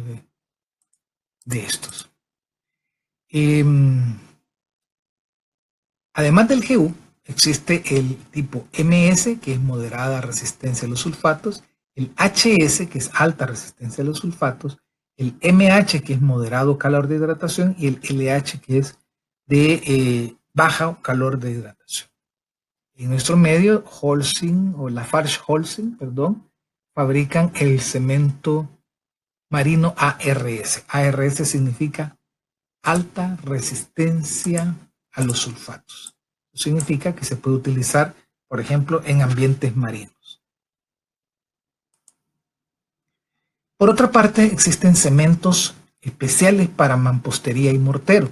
de estos. Además del GU, existe el tipo MS, que es moderada resistencia a los sulfatos, el HS, que es alta resistencia a los sulfatos, el MH, que es moderado calor de hidratación, y el LH, que es de baja calor de hidratación. En nuestro medio, Holcim, o Lafarge Holcim, perdón, fabrican el cemento marino ARS. ARS significa alta resistencia a los sulfatos. Eso significa que se puede utilizar, por ejemplo, en ambientes marinos. Por otra parte, existen cementos especiales para mampostería y mortero,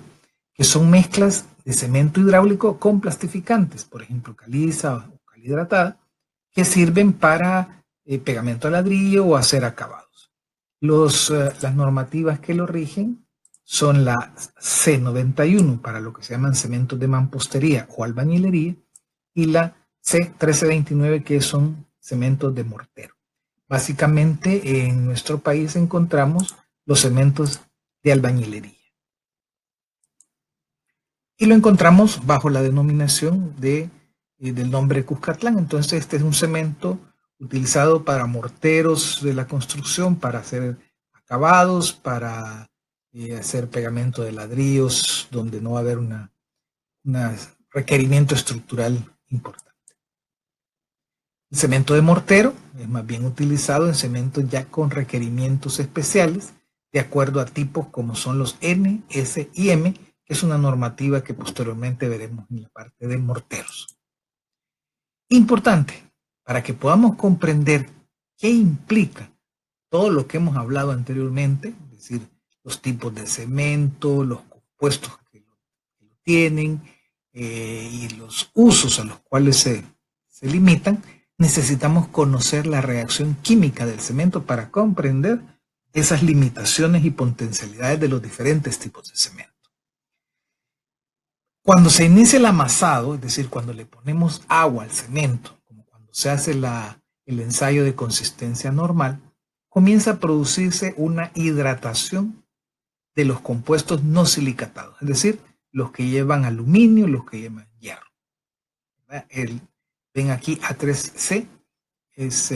que son mezclas de cemento hidráulico con plastificantes, por ejemplo, caliza o cal hidratada, que sirven para pegamento a ladrillo o hacer acabados. Las normativas que lo rigen son la C91 para lo que se llaman cementos de mampostería o albañilería, y la C1329, que son cementos de mortero. Básicamente en nuestro país encontramos los cementos de albañilería. Y lo encontramos bajo la denominación de del nombre Cuscatlán. Entonces este es un cemento utilizado para morteros de la construcción, para hacer acabados, para hacer pegamento de ladrillos, donde no va a haber un requerimiento estructural importante. El cemento de mortero es más bien utilizado en cementos ya con requerimientos especiales, de acuerdo a tipos como son los N, S y M, que es una normativa que posteriormente veremos en la parte de morteros. Importante, para que podamos comprender qué implica todo lo que hemos hablado anteriormente, es decir, los tipos de cemento, los compuestos que lo tienen y los usos a los cuales se limitan, necesitamos conocer la reacción química del cemento para comprender esas limitaciones y potencialidades de los diferentes tipos de cemento. Cuando se inicia el amasado, es decir, cuando le ponemos agua al cemento, como cuando se hace el ensayo de consistencia normal, comienza a producirse una hidratación de los compuestos no silicatados, es decir, los que llevan aluminio, los que llevan hierro. Ven aquí A3C, es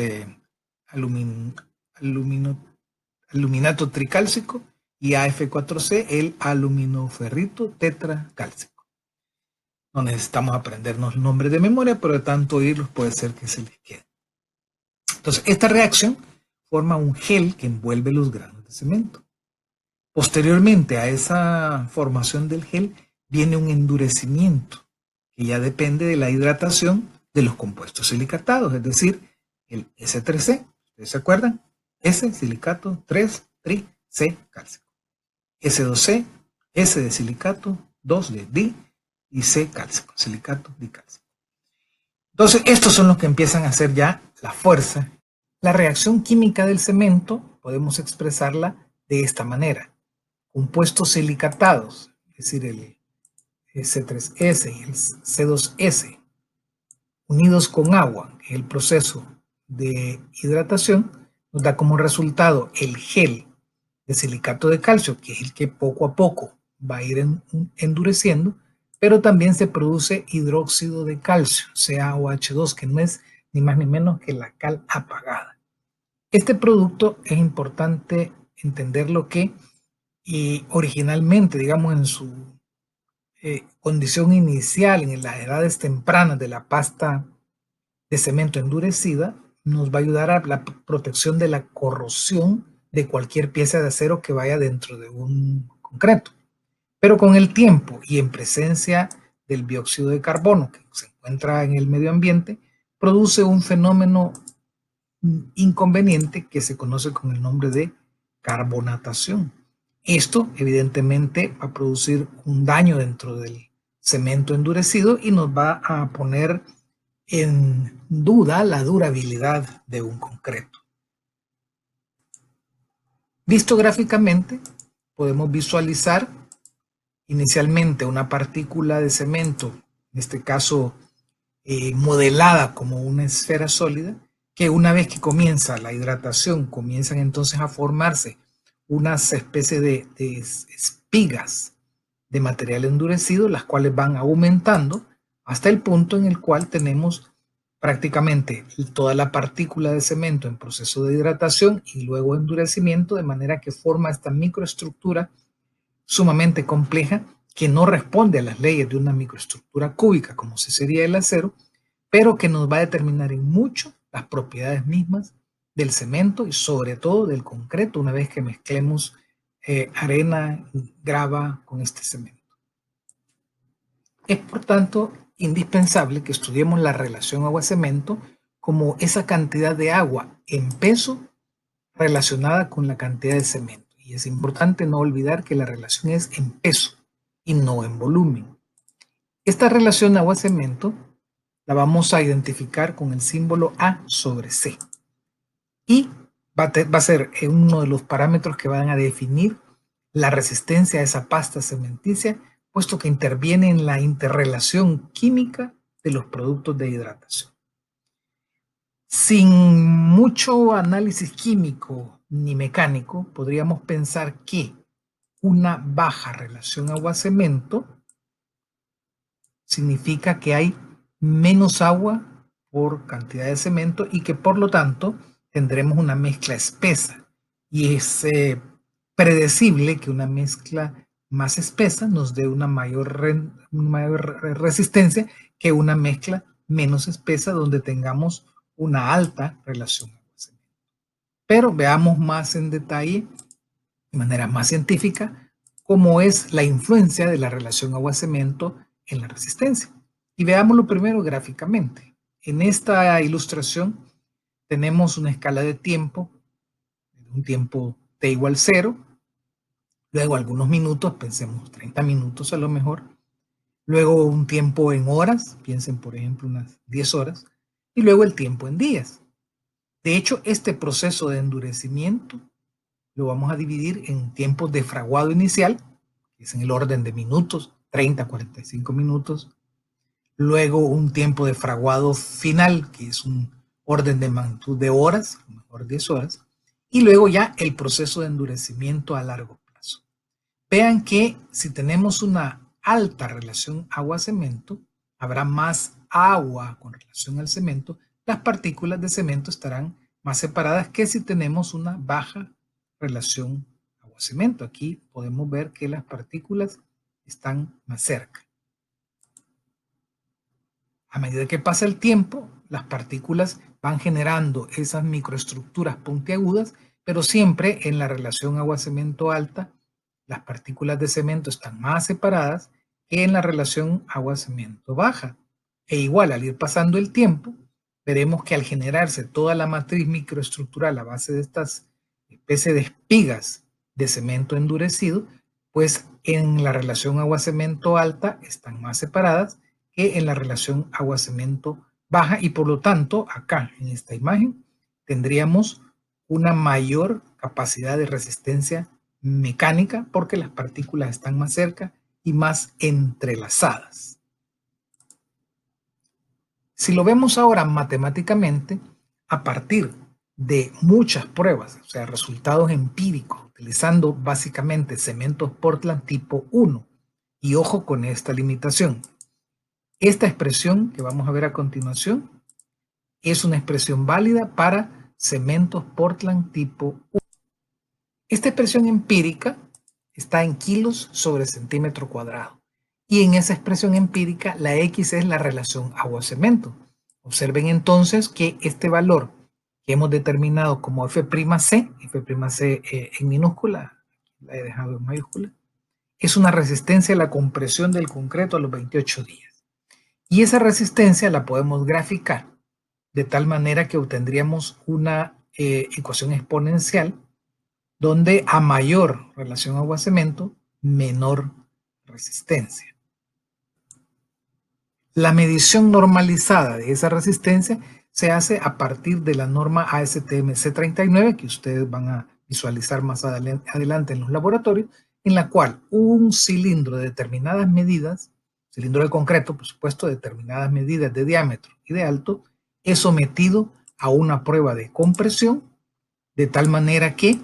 aluminato tricálcico, y AF4C, el aluminoferrito tetracálcico. No necesitamos aprendernos el nombre de memoria, pero de tanto oírlos puede ser que se les quede. Entonces, esta reacción forma un gel que envuelve los granos de cemento. Posteriormente a esa formación del gel viene un endurecimiento, que ya depende de la hidratación de los compuestos silicatados, es decir, el S3C, ¿ustedes se acuerdan? S, silicato, 3, tri, C, cálcico. S2C, S de silicato, 2 de di, y C, cálcico, silicato, dicálcico. Entonces, estos son los que empiezan a hacer ya la fuerza. La reacción química del cemento podemos expresarla de esta manera. Compuestos silicatados, es decir, el C3S y el C2S, unidos con agua, que es el proceso de hidratación, nos da como resultado el gel de silicato de calcio, que es el que poco a poco va a ir endureciendo, pero también se produce hidróxido de calcio, CaOH2, que no es ni más ni menos que la cal apagada. Este producto es importante entenderlo que originalmente, digamos, en su condición inicial, en las edades tempranas de la pasta de cemento endurecida, nos va a ayudar a la protección de la corrosión de cualquier pieza de acero que vaya dentro de un concreto. Pero con el tiempo y en presencia del dióxido de carbono que se encuentra en el medio ambiente, produce un fenómeno inconveniente que se conoce con el nombre de carbonatación. Esto evidentemente va a producir un daño dentro del cemento endurecido y nos va a poner en duda la durabilidad de un concreto. Visto gráficamente, podemos visualizar inicialmente una partícula de cemento, en este caso modelada como una esfera sólida, que una vez que comienza la hidratación, comienzan entonces a formarse unas especies de espigas de material endurecido, las cuales van aumentando hasta el punto en el cual tenemos prácticamente toda la partícula de cemento en proceso de hidratación y luego endurecimiento, de manera que forma esta microestructura sumamente compleja que no responde a las leyes de una microestructura cúbica como sería el acero, pero que nos va a determinar en mucho las propiedades mismas del cemento y sobre todo del concreto una vez que mezclemos arena y grava con este cemento. Es por tanto indispensable que estudiemos la relación agua-cemento como esa cantidad de agua en peso relacionada con la cantidad de cemento. Y es importante no olvidar que la relación es en peso y no en volumen. Esta relación agua-cemento la vamos a identificar con el símbolo A sobre C. Y va a ser uno de los parámetros que van a definir la resistencia a esa pasta cementicia, puesto que interviene en la interrelación química de los productos de hidratación. Sin mucho análisis químico ni mecánico, podríamos pensar que una baja relación agua-cemento significa que hay menos agua por cantidad de cemento y que por lo tanto tendremos una mezcla espesa. Y es predecible que una mezcla más espesa nos dé una mayor resistencia que una mezcla menos espesa donde tengamos una alta relación agua-cemento. Pero veamos más en detalle, de manera más científica, cómo es la influencia de la relación agua-cemento en la resistencia. Y veámoslo primero gráficamente. En esta ilustración tenemos una escala de tiempo, un tiempo t igual 0, luego algunos minutos, pensemos 30 minutos a lo mejor, luego un tiempo en horas, piensen por ejemplo unas 10 horas, y luego el tiempo en días. De hecho, este proceso de endurecimiento lo vamos a dividir en tiempos de fraguado inicial, que es en el orden de minutos, 30 a 45 minutos, luego un tiempo de fraguado final, que es un orden de magnitud de horas, a lo mejor 10 horas, y luego ya el proceso de endurecimiento a largo plazo. Vean que si tenemos una alta relación agua-cemento, habrá más agua con relación al cemento, las partículas de cemento estarán más separadas que si tenemos una baja relación agua-cemento. Aquí podemos ver que las partículas están más cerca. A medida que pasa el tiempo, las partículas van generando esas microestructuras puntiagudas, pero siempre en la relación agua-cemento alta, las partículas de cemento están más separadas que en la relación agua-cemento baja. E igual, al ir pasando el tiempo, veremos que al generarse toda la matriz microestructural a base de estas especies de espigas de cemento endurecido, pues en la relación agua-cemento alta están más separadas que en la relación agua-cemento baja y por lo tanto acá en esta imagen tendríamos una mayor capacidad de resistencia mecánica porque las partículas están más cerca y más entrelazadas. Si lo vemos ahora matemáticamente, a partir de muchas pruebas, o sea, resultados empíricos, utilizando básicamente cementos Portland tipo 1, y ojo con esta limitación. Esta expresión que vamos a ver a continuación es una expresión válida para cementos Portland tipo 1. Esta expresión empírica está en kilos sobre centímetro cuadrado. Y en esa expresión empírica, la X es la relación agua-cemento. Observen entonces que este valor que hemos determinado como F'C, F'C en minúscula, la he dejado en mayúscula, es una resistencia a la compresión del concreto a los 28 días. Y esa resistencia la podemos graficar de tal manera que obtendríamos una ecuación exponencial donde a mayor relación agua-cemento, menor resistencia. La medición normalizada de esa resistencia se hace a partir de la norma ASTM C39, que ustedes van a visualizar más adelante en los laboratorios, en la cual un cilindro de determinadas medidas, cilindro de concreto, por supuesto, determinadas medidas de diámetro y de alto, es sometido a una prueba de compresión, de tal manera que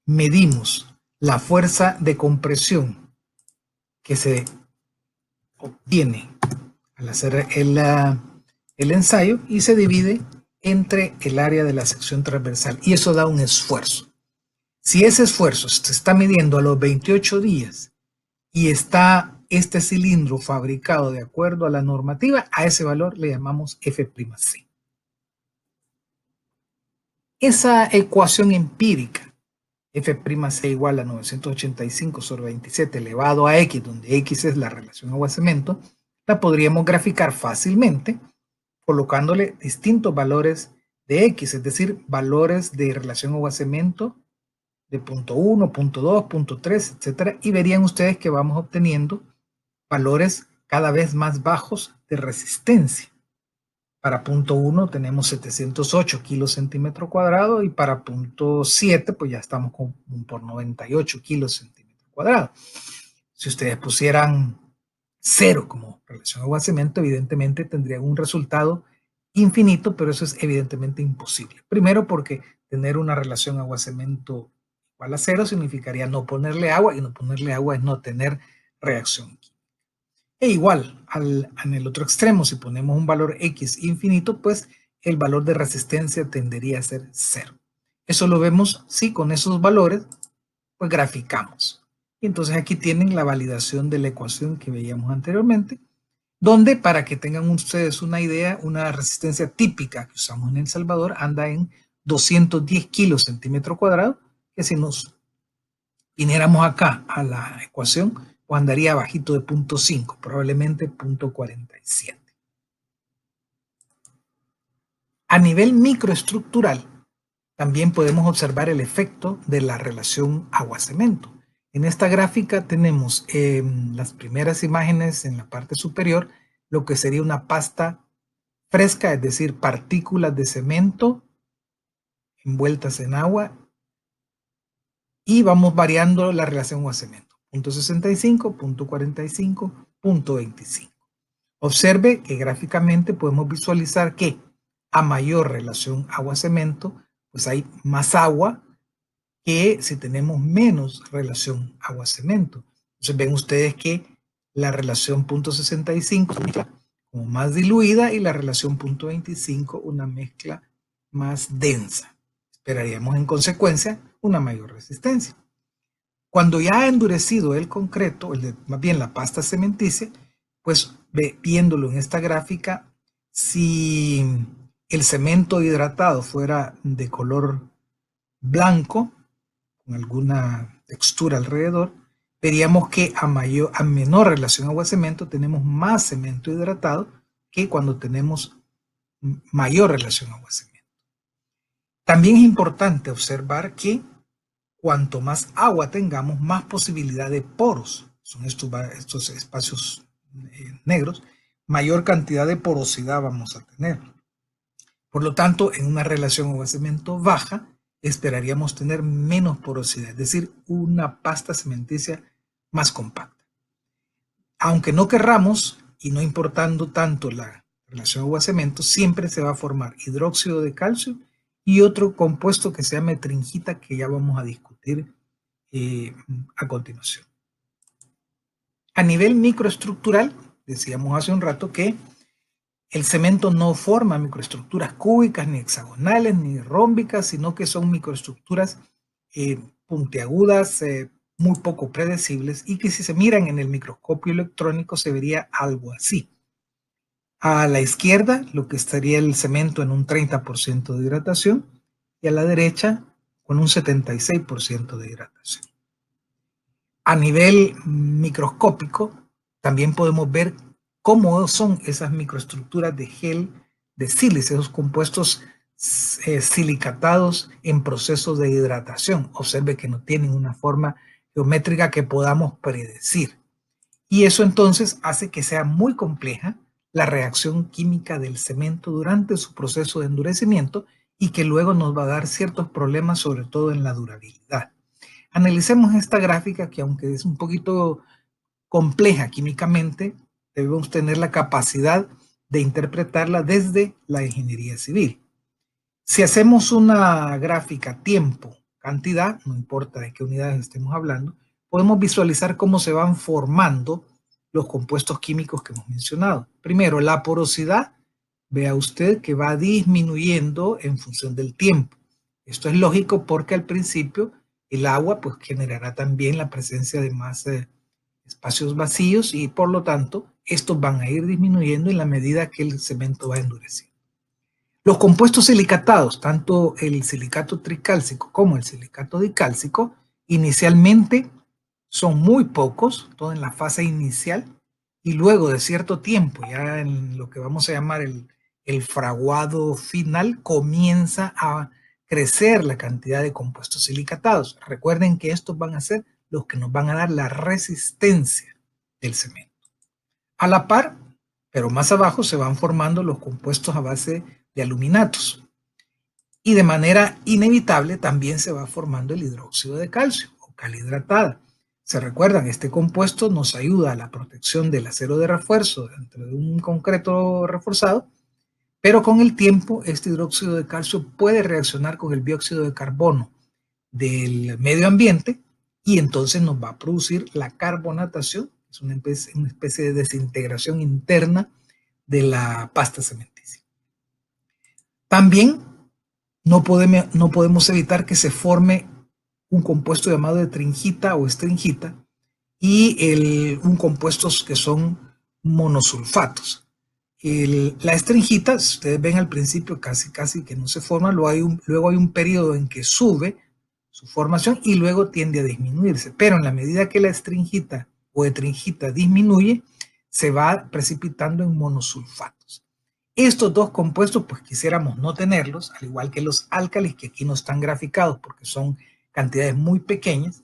medimos la fuerza de compresión que se obtiene al hacer el ensayo y se divide entre el área de la sección transversal y eso da un esfuerzo. Si ese esfuerzo se está midiendo a los 28 días y está este cilindro fabricado de acuerdo a la normativa, a ese valor le llamamos F'C. Esa ecuación empírica F'C igual a 985 sobre 27 elevado a X, donde X es la relación agua-cemento, la podríamos graficar fácilmente colocándole distintos valores de X, es decir, valores de relación agua-cemento de punto 1, punto 2, punto 3, etc. Y verían ustedes que vamos obteniendo valores cada vez más bajos de resistencia. Para punto 1 tenemos 708 kilos centímetro cuadrado y para punto 7 pues ya estamos por 98 kilos centímetro cuadrado. Si ustedes pusieran 0 como relación agua-cemento, evidentemente tendrían un resultado infinito, pero eso es evidentemente imposible. Primero porque tener una relación agua-cemento igual a 0 significaría no ponerle agua y no ponerle agua es no tener reacción química. E igual, en el otro extremo, si ponemos un valor X infinito, pues el valor de resistencia tendería a ser 0. Eso lo vemos si con esos valores pues graficamos. Y entonces aquí tienen la validación de la ecuación que veíamos anteriormente, donde, para que tengan ustedes una idea, una resistencia típica que usamos en El Salvador anda en 210 kilos centímetro cuadrado, que si nos viniéramos acá a la ecuación, pues andaría bajito de 0.5, probablemente 0.47. A nivel microestructural, también podemos observar el efecto de la relación agua-cemento. En esta gráfica tenemos las primeras imágenes en la parte superior, lo que sería una pasta fresca, es decir, partículas de cemento envueltas en agua, y vamos variando la relación agua-cemento, 0.65, 0.45, 0.25. Observe que gráficamente podemos visualizar que a mayor relación agua-cemento, pues hay más agua que si tenemos menos relación agua-cemento. Entonces ven ustedes que la relación 0.65 como más diluida y la relación 0.25 una mezcla más densa. Esperaríamos en consecuencia una mayor resistencia. Cuando ya ha endurecido el concreto, más bien la pasta cementicia, pues viéndolo en esta gráfica, si el cemento hidratado fuera de color blanco, con alguna textura alrededor, veríamos que a menor relación agua-cemento tenemos más cemento hidratado que cuando tenemos mayor relación agua-cemento. También es importante observar que cuanto más agua tengamos, más posibilidad de poros, son estos espacios negros, mayor cantidad de porosidad vamos a tener. Por lo tanto, en una relación agua-cemento baja, esperaríamos tener menos porosidad, es decir, una pasta cementicia más compacta. Aunque no querramos, y no importando tanto la relación agua-cemento, siempre se va a formar hidróxido de calcio y otro compuesto que se llama metringita, que ya vamos a discutir a continuación. A nivel microestructural, decíamos hace un rato que el cemento no forma microestructuras cúbicas, ni hexagonales, ni rómbicas, sino que son microestructuras puntiagudas, muy poco predecibles, y que si se miran en el microscopio electrónico se vería algo así. A la izquierda, lo que estaría el cemento en un 30% de hidratación, y a la derecha, con un 76% de hidratación. A nivel microscópico, también podemos ver cómo son esas microestructuras de gel de sílice, esos compuestos silicatados en proceso de hidratación. Observe que no tienen una forma geométrica que podamos predecir. Y eso entonces hace que sea muy compleja la reacción química del cemento durante su proceso de endurecimiento y que luego nos va a dar ciertos problemas, sobre todo en la durabilidad. Analicemos esta gráfica que, aunque es un poquito compleja químicamente, debemos tener la capacidad de interpretarla desde la ingeniería civil. Si hacemos una gráfica tiempo, cantidad, no importa de qué unidades estemos hablando, podemos visualizar cómo se van formando los compuestos químicos que hemos mencionado. Primero, la porosidad, vea usted que va disminuyendo en función del tiempo. Esto es lógico porque al principio el agua pues generará también la presencia de más espacios vacíos y por lo tanto estos van a ir disminuyendo en la medida que el cemento va endureciendo. Los compuestos silicatados, tanto el silicato tricálcico como el silicato dicálcico, inicialmente son muy pocos, todo en la fase inicial, y luego de cierto tiempo, ya en lo que vamos a llamar el fraguado final, comienza a crecer la cantidad de compuestos silicatados. Recuerden que estos van a ser los que nos van a dar la resistencia del cemento. A la par, pero más abajo, se van formando los compuestos a base de aluminatos. Y de manera inevitable también se va formando el hidróxido de calcio o cal hidratada. Se recuerdan, este compuesto nos ayuda a la protección del acero de refuerzo dentro de un concreto reforzado, pero con el tiempo este hidróxido de calcio puede reaccionar con el dióxido de carbono del medio ambiente y entonces nos va a producir la carbonatación, Es una especie de desintegración interna de la pasta cementita. También no podemos evitar que se forme un compuesto llamado etringita o estringita y un compuestos que son monosulfatos. La estringita, si ustedes ven al principio casi que no se forma, luego hay un periodo en que sube su formación y luego tiende a disminuirse. Pero en la medida que la estringita o etringita disminuye, se va precipitando en monosulfatos. Estos dos compuestos, pues quisiéramos no tenerlos, al igual que los álcalis, que aquí no están graficados porque son cantidades muy pequeñas,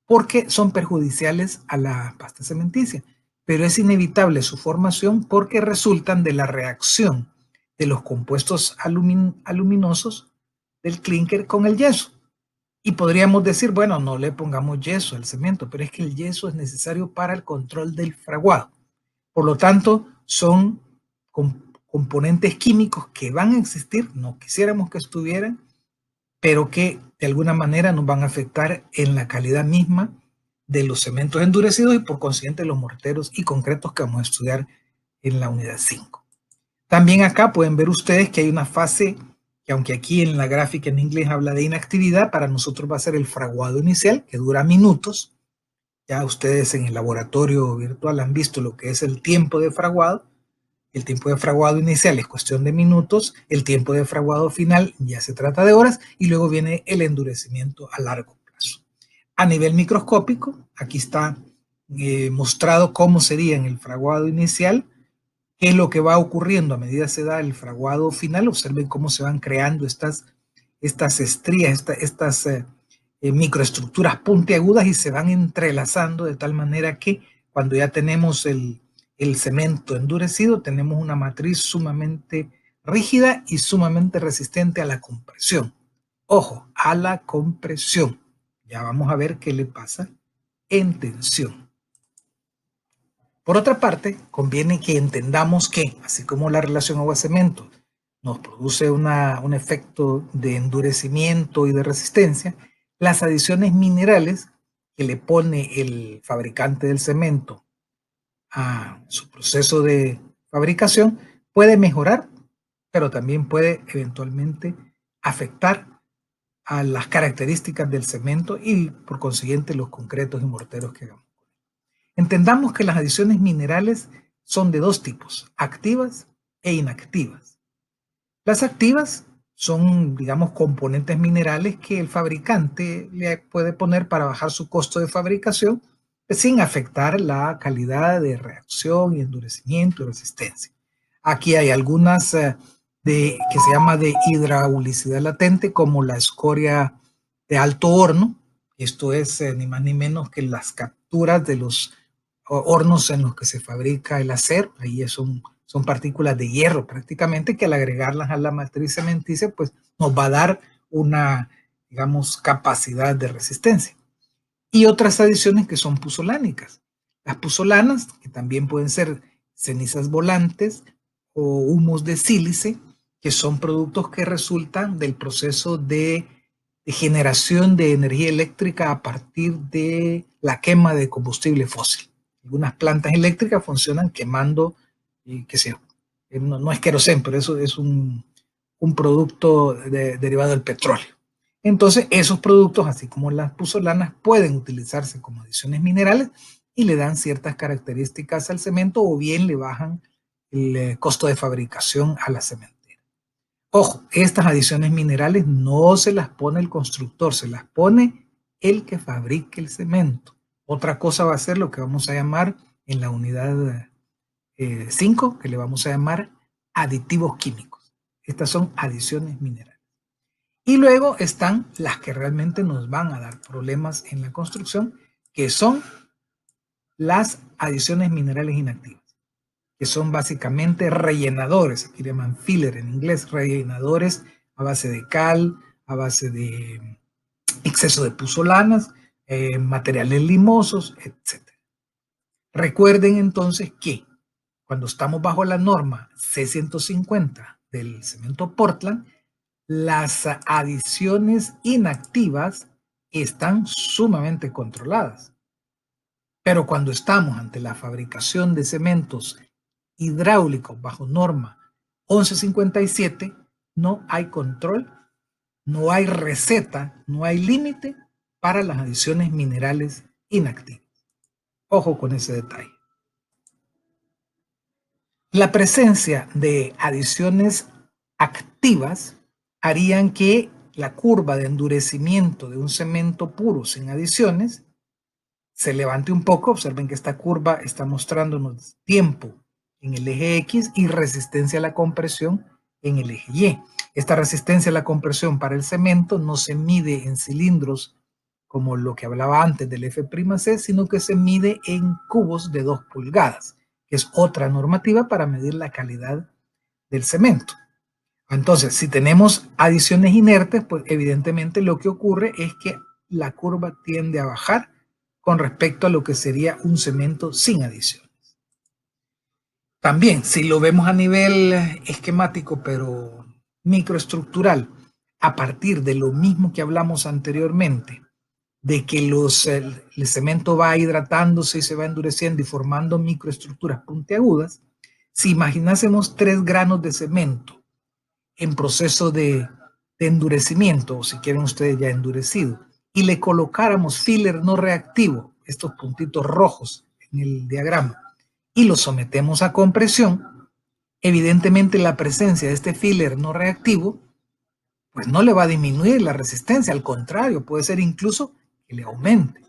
porque son perjudiciales a la pasta cementicia. Pero es inevitable su formación porque resultan de la reacción de los compuestos aluminosos del clínker con el yeso. Y podríamos decir, bueno, no le pongamos yeso al cemento, pero es que el yeso es necesario para el control del fraguado. Por lo tanto, son componentes químicos que van a existir, no quisiéramos que estuvieran, pero que de alguna manera nos van a afectar en la calidad misma de los cementos endurecidos y por consiguiente los morteros y concretos que vamos a estudiar en la unidad 5. También acá pueden ver ustedes que hay una fase que, aunque aquí en la gráfica en inglés habla de inactividad, para nosotros va a ser el fraguado inicial, que dura minutos. Ya ustedes en el laboratorio virtual han visto lo que es el tiempo de fraguado. El tiempo de fraguado inicial es cuestión de minutos, el tiempo de fraguado final ya se trata de horas y luego viene el endurecimiento a largo plazo. A nivel microscópico, aquí está mostrado cómo sería en el fraguado inicial, qué es lo que va ocurriendo a medida que se da el fraguado final. Observen cómo se van creando estas estrías, estas microestructuras puntiagudas y se van entrelazando de tal manera que cuando ya tenemos el cemento endurecido, tenemos una matriz sumamente rígida y sumamente resistente a la compresión. Ojo, a la compresión. Ya vamos a ver qué le pasa en tensión. Por otra parte, conviene que entendamos que, así como la relación agua-cemento nos produce un efecto de endurecimiento y de resistencia, las adiciones minerales que le pone el fabricante del cemento a su proceso de fabricación puede mejorar, pero también puede eventualmente afectar a las características del cemento y por consiguiente los concretos y morteros que hagamos. Entendamos que las adiciones minerales son de dos tipos, activas e inactivas. Las activas son, digamos, componentes minerales que el fabricante le puede poner para bajar su costo de fabricación sin afectar la calidad de reacción y endurecimiento y resistencia. Aquí hay algunas que se llama de hidraulicidad latente, como la escoria de alto horno. Esto es ni más ni menos que las capturas de los hornos en los que se fabrica el acero. Ahí son partículas de hierro prácticamente que al agregarlas a la matriz cementicia pues nos va a dar una, digamos, capacidad de resistencia. Y otras adiciones que son puzolánicas. Las puzolanas, que también pueden ser cenizas volantes o humos de sílice, que son productos que resultan del proceso de generación de energía eléctrica a partir de la quema de combustible fósil. Algunas plantas eléctricas funcionan quemando, qué sé yo, no es queroseno, pero eso es un producto derivado del petróleo. Entonces, esos productos, así como las puzolanas, pueden utilizarse como adiciones minerales y le dan ciertas características al cemento o bien le bajan el costo de fabricación a la cementera. Ojo, estas adiciones minerales no se las pone el constructor, se las pone el que fabrique el cemento. Otra cosa va a ser lo que vamos a llamar en la unidad 5, que le vamos a llamar aditivos químicos. Estas son adiciones minerales. Y luego están las que realmente nos van a dar problemas en la construcción, que son las adiciones minerales inactivas, que son básicamente rellenadores, aquí le llaman filler en inglés, rellenadores a base de cal, a base de exceso de puzolanas, materiales limosos, etc. Recuerden entonces que cuando estamos bajo la norma C150 del cemento Portland, las adiciones inactivas están sumamente controladas. Pero cuando estamos ante la fabricación de cementos hidráulicos bajo norma 1157, no hay control, no hay receta, no hay límite para las adiciones minerales inactivas. Ojo con ese detalle. La presencia de adiciones activas harían que la curva de endurecimiento de un cemento puro sin adiciones se levante un poco. Observen que esta curva está mostrándonos tiempo en el eje X y resistencia a la compresión en el eje Y. Esta resistencia a la compresión para el cemento no se mide en cilindros como lo que hablaba antes del F'C, sino que se mide en cubos de 2 pulgadas, que es otra normativa para medir la calidad del cemento. Entonces, si tenemos adiciones inertes, pues evidentemente lo que ocurre es que la curva tiende a bajar con respecto a lo que sería un cemento sin adiciones. También, si lo vemos a nivel esquemático, pero microestructural, a partir de lo mismo que hablamos anteriormente, de que el cemento va hidratándose y se va endureciendo y formando microestructuras puntiagudas, si imaginásemos 3 granos de cemento en proceso de endurecimiento, o si quieren ustedes ya endurecido, y le colocáramos filler no reactivo, estos puntitos rojos en el diagrama, y lo sometemos a compresión, evidentemente la presencia de este filler no reactivo pues no le va a disminuir la resistencia, al contrario, puede ser incluso que le aumente.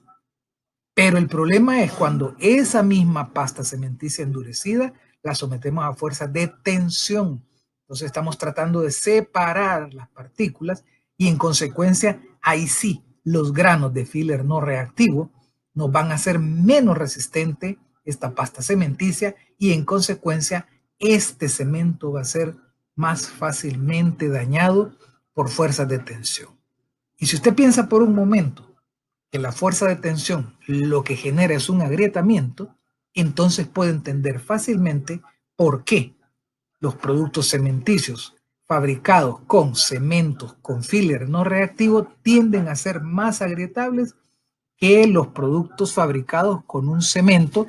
Pero el problema es cuando esa misma pasta cementicia endurecida la sometemos a fuerza de tensión. Entonces estamos tratando de separar las partículas y en consecuencia ahí sí los granos de filler no reactivo nos van a hacer menos resistente esta pasta cementicia y en consecuencia este cemento va a ser más fácilmente dañado por fuerzas de tensión. Y si usted piensa por un momento que la fuerza de tensión lo que genera es un agrietamiento, entonces puede entender fácilmente por qué los productos cementicios fabricados con cementos con filler no reactivo tienden a ser más agrietables que los productos fabricados con un cemento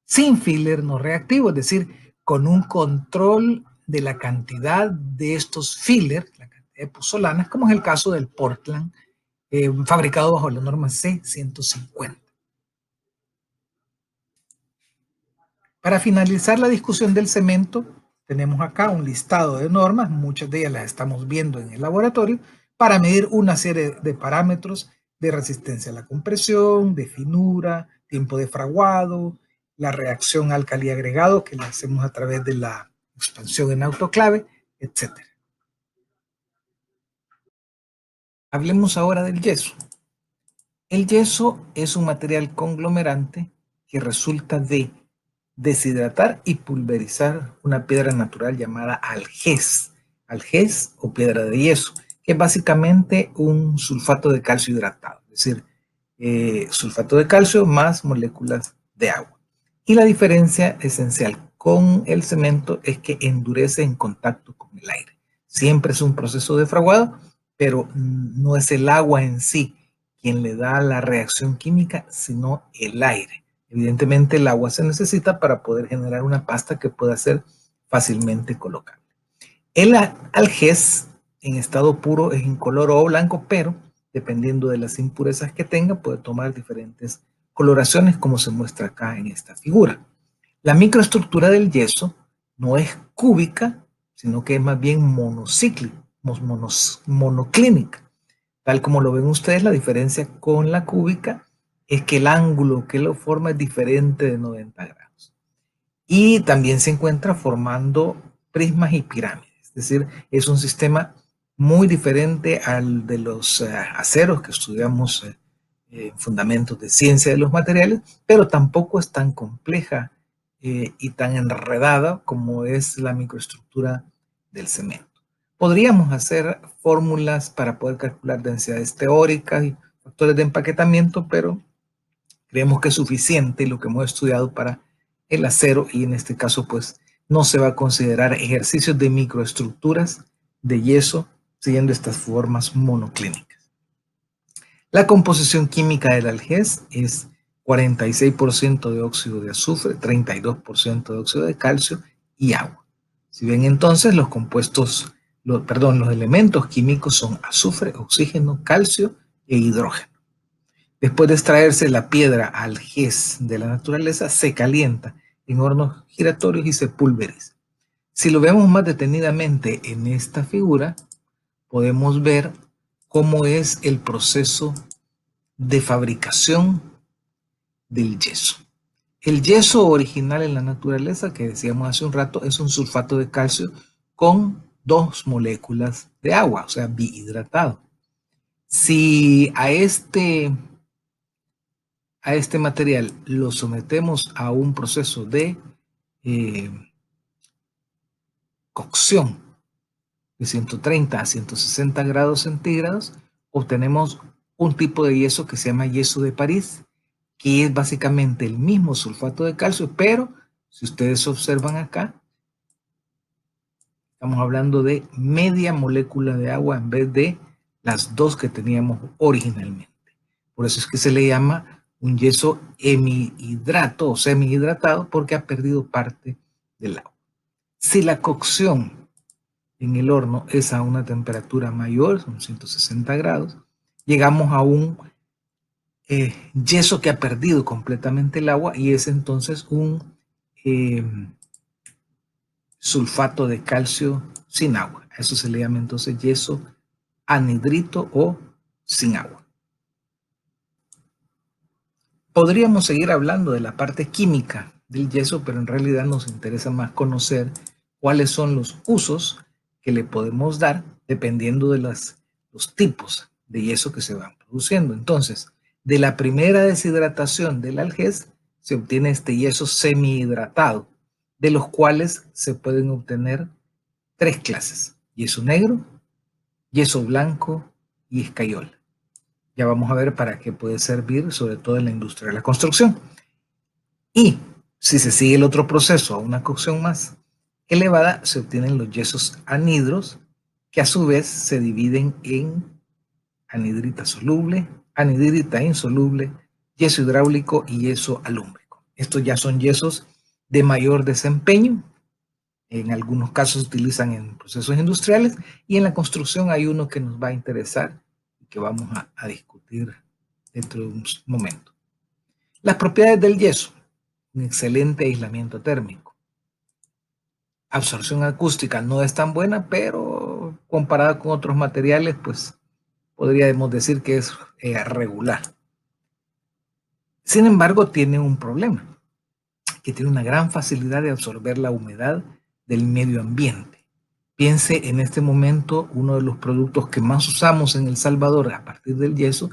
sin filler no reactivo, es decir, con un control de la cantidad de estos fillers, la cantidad de pozolanas, como es el caso del Portland, fabricado bajo la norma C150. Para finalizar la discusión del cemento, tenemos acá un listado de normas, muchas de ellas las estamos viendo en el laboratorio, para medir una serie de parámetros de resistencia a la compresión, de finura, tiempo de fraguado, la reacción álcali agregado que la hacemos a través de la expansión en autoclave, etc. Hablemos ahora del yeso. El yeso es un material conglomerante que resulta de deshidratar y pulverizar una piedra natural llamada algés o piedra de yeso, que es básicamente un sulfato de calcio hidratado, es decir, sulfato de calcio más moléculas de agua. Y la diferencia esencial con el cemento es que endurece en contacto con el aire. Siempre es un proceso de fraguado, pero no es el agua en sí quien le da la reacción química, sino el aire. Evidentemente el agua se necesita para poder generar una pasta que pueda ser fácilmente colocable. El algés en estado puro es incoloro o blanco, pero dependiendo de las impurezas que tenga puede tomar diferentes coloraciones como se muestra acá en esta figura. La microestructura del yeso no es cúbica, sino que es más bien monocíclica, monoclínica. Tal como lo ven ustedes, la diferencia con la cúbica es que el ángulo que lo forma es diferente de 90 grados. Y también se encuentra formando prismas y pirámides. Es decir, es un sistema muy diferente al de los aceros que estudiamos en fundamentos de ciencia de los materiales, pero tampoco es tan compleja y tan enredada como es la microestructura del cemento. Podríamos hacer fórmulas para poder calcular densidades teóricas y factores de empaquetamiento, pero creemos que es suficiente lo que hemos estudiado para el acero y en este caso pues no se va a considerar ejercicios de microestructuras de yeso siguiendo estas formas monoclínicas. La composición química del algés es 46% de óxido de azufre, 32% de óxido de calcio y agua. Si ven entonces, los compuestos, los elementos químicos son azufre, oxígeno, calcio e hidrógeno. Después de extraerse la piedra algés de la naturaleza, se calienta en hornos giratorios y se pulveriza. Si lo vemos más detenidamente en esta figura, podemos ver cómo es el proceso de fabricación del yeso. El yeso original en la naturaleza, que decíamos hace un rato, es un sulfato de calcio con 2 moléculas de agua, o sea, bihidratado. Si a este material lo sometemos a un proceso de cocción de 130 a 160 grados centígrados, obtenemos un tipo de yeso que se llama yeso de París, que es básicamente el mismo sulfato de calcio, pero si ustedes observan acá, estamos hablando de media molécula de agua en vez de las 2 que teníamos originalmente. Por eso es que se le llama un yeso hemihidrato o semihidratado, porque ha perdido parte del agua. Si la cocción en el horno es a una temperatura mayor, son 160 grados, llegamos a un yeso que ha perdido completamente el agua y es entonces un sulfato de calcio sin agua. A eso se le llama entonces yeso anhidrito o sin agua. Podríamos seguir hablando de la parte química del yeso, pero en realidad nos interesa más conocer cuáles son los usos que le podemos dar dependiendo de los tipos de yeso que se van produciendo. Entonces, de la primera deshidratación del algés se obtiene este yeso semihidratado, de los cuales se pueden obtener 3 clases: yeso negro, yeso blanco y escayola. Ya vamos a ver para qué puede servir, sobre todo en la industria de la construcción. Y si se sigue el otro proceso a una cocción más elevada, se obtienen los yesos anhidros, que a su vez se dividen en anhidrita soluble, anhidrita insoluble, yeso hidráulico y yeso alúmbrico. Estos ya son yesos de mayor desempeño. En algunos casos se utilizan en procesos industriales y en la construcción hay uno que nos va a interesar y que vamos a discutir dentro de un momento. Las propiedades del yeso: un excelente aislamiento térmico. Absorción acústica no es tan buena, pero comparada con otros materiales, pues podríamos decir que es regular. Sin embargo, tiene un problema, que tiene una gran facilidad de absorber la humedad del medio ambiente. Piense en este momento, uno de los productos que más usamos en El Salvador a partir del yeso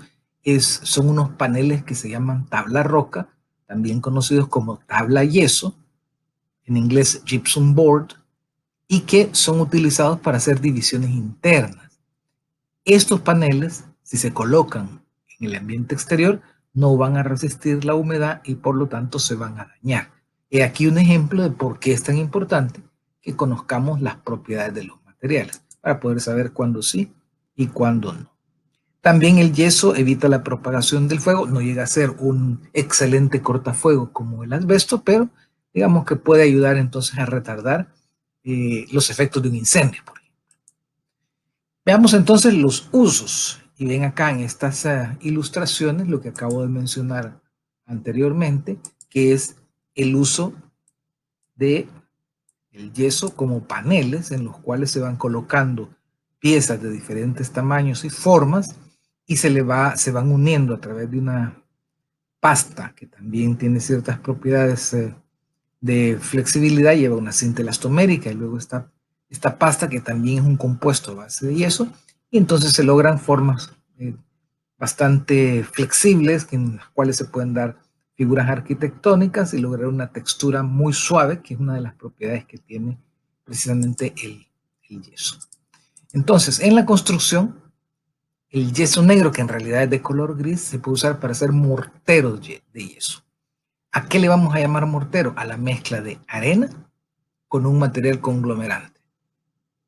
son unos paneles que se llaman tabla roca, también conocidos como tabla yeso, en inglés gypsum board, y que son utilizados para hacer divisiones internas. Estos paneles, si se colocan en el ambiente exterior, no van a resistir la humedad y por lo tanto se van a dañar. He aquí un ejemplo de por qué es tan importante que conozcamos las propiedades de los materiales para poder saber cuándo sí y cuándo no. También el yeso evita la propagación del fuego. No llega a ser un excelente cortafuego como el asbesto, pero digamos que puede ayudar entonces a retardar los efectos de un incendio, por ejemplo. Veamos entonces los usos. Y ven acá en estas ilustraciones lo que acabo de mencionar anteriormente, que es el uso del yeso como paneles en los cuales se van colocando piezas de diferentes tamaños y formas y se van uniendo a través de una pasta que también tiene ciertas propiedades de flexibilidad, lleva una cinta elastomérica y luego esta pasta que también es un compuesto a base de yeso, y entonces se logran formas bastante flexibles en las cuales se pueden dar figuras arquitectónicas y lograr una textura muy suave, que es una de las propiedades que tiene precisamente el yeso. Entonces, en la construcción, el yeso negro, que en realidad es de color gris, se puede usar para hacer morteros de yeso. ¿A qué le vamos a llamar mortero? A la mezcla de arena con un material conglomerante.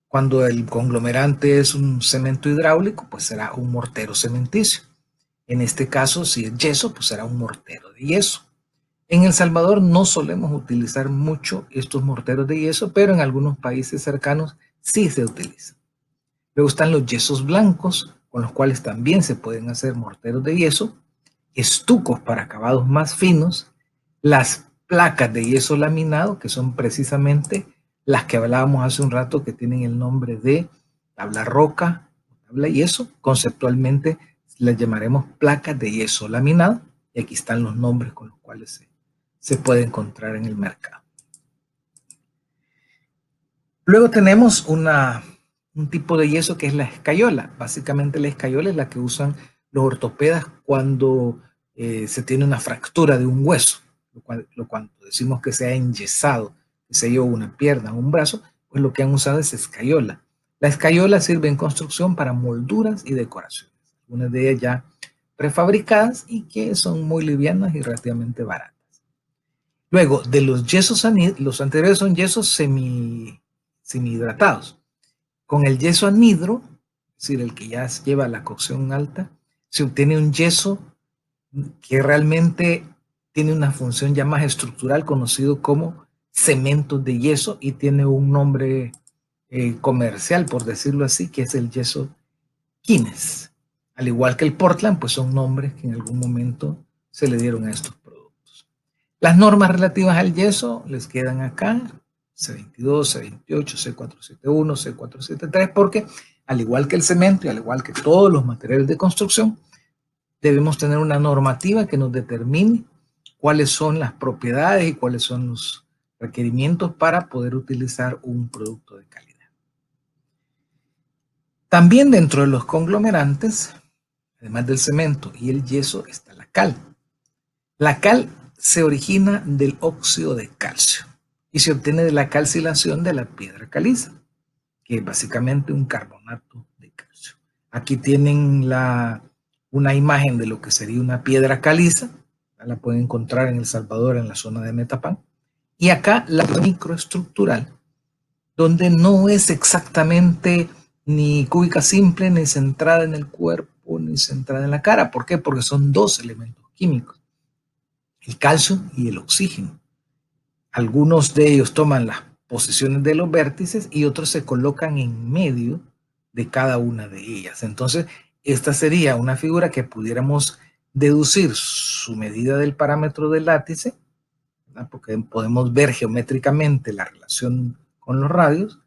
Cuando el conglomerante es un cemento hidráulico, pues será un mortero cementicio. En este caso, si es yeso, pues será un mortero de yeso. En El Salvador no solemos utilizar mucho estos morteros de yeso, pero en algunos países cercanos sí se utilizan. Luego están los yesos blancos, con los cuales también se pueden hacer morteros de yeso, estucos para acabados más finos, las placas de yeso laminado, que son precisamente las que hablábamos hace un rato, que tienen el nombre de tabla roca, tabla yeso. Conceptualmente las llamaremos placas de yeso laminado, y aquí están los nombres con los cuales se puede encontrar en el mercado. Luego tenemos un tipo de yeso que es la escayola. Básicamente la escayola es la que usan los ortopedas cuando se tiene una fractura de un hueso, cuando decimos que se ha enyesado, que se lleva una pierna o un brazo, pues lo que han usado es escayola. La escayola sirve en construcción para molduras y decoraciones, algunas de ellas ya prefabricadas y que son muy livianas y relativamente baratas. Luego, de los yesos, los anteriores son yesos semihidratados. Con el yeso anhidro, es decir, el que ya lleva la cocción alta, se obtiene un yeso que realmente tiene una función ya más estructural, conocido como cemento de yeso, y tiene un nombre comercial, por decirlo así, que es el yeso Quines. Al igual que el Portland, pues son nombres que en algún momento se le dieron a estos productos. Las normas relativas al yeso les quedan acá, C22, C28, C471, C473, porque al igual que el cemento y al igual que todos los materiales de construcción, debemos tener una normativa que nos determine cuáles son las propiedades y cuáles son los requerimientos para poder utilizar un producto de calidad. También dentro de los conglomerantes, además del cemento y el yeso, está la cal. La cal se origina del óxido de calcio y se obtiene de la calcilación de la piedra caliza, que es básicamente un carbonato de calcio. Aquí tienen una imagen de lo que sería una piedra caliza, la pueden encontrar en El Salvador, en la zona de Metapán, y acá la microestructural, donde no es exactamente ni cúbica simple, ni centrada en el cuerpo, ni centrada en la cara. ¿Por qué? Porque son dos elementos químicos, el calcio y el oxígeno. Algunos de ellos toman las posiciones de los vértices y otros se colocan en medio de cada una de ellas. Entonces, esta sería una figura que pudiéramos deducir su medida del parámetro del látice, ¿verdad? Porque podemos ver geométricamente la relación con los radios.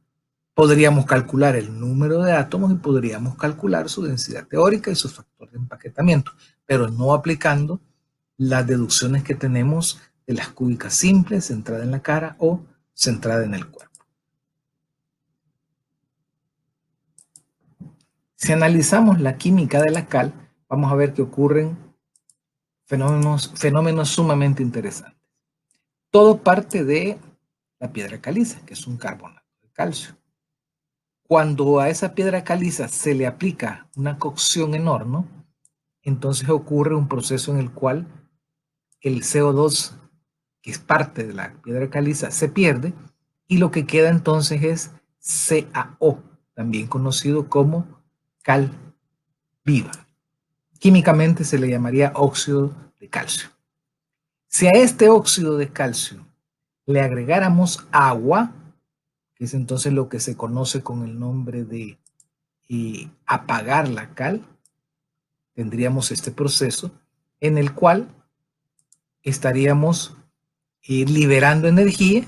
Podríamos calcular el número de átomos y podríamos calcular su densidad teórica y su factor de empaquetamiento, pero no aplicando las deducciones que tenemos de las cúbicas simples, centrada en la cara o centrada en el cuerpo. Si analizamos la química de la cal, vamos a ver que ocurren fenómenos sumamente interesantes. Todo parte de la piedra caliza, que es un carbonato de calcio. Cuando a esa piedra caliza se le aplica una cocción en horno, entonces ocurre un proceso en el cual el CO2, que es parte de la piedra caliza, se pierde y lo que queda entonces es CaO, también conocido como cal viva. Químicamente se le llamaría óxido de calcio. Si a este óxido de calcio le agregáramos agua, que es entonces lo que se conoce con el nombre de apagar la cal, tendríamos este proceso en el cual estaríamos liberando energía,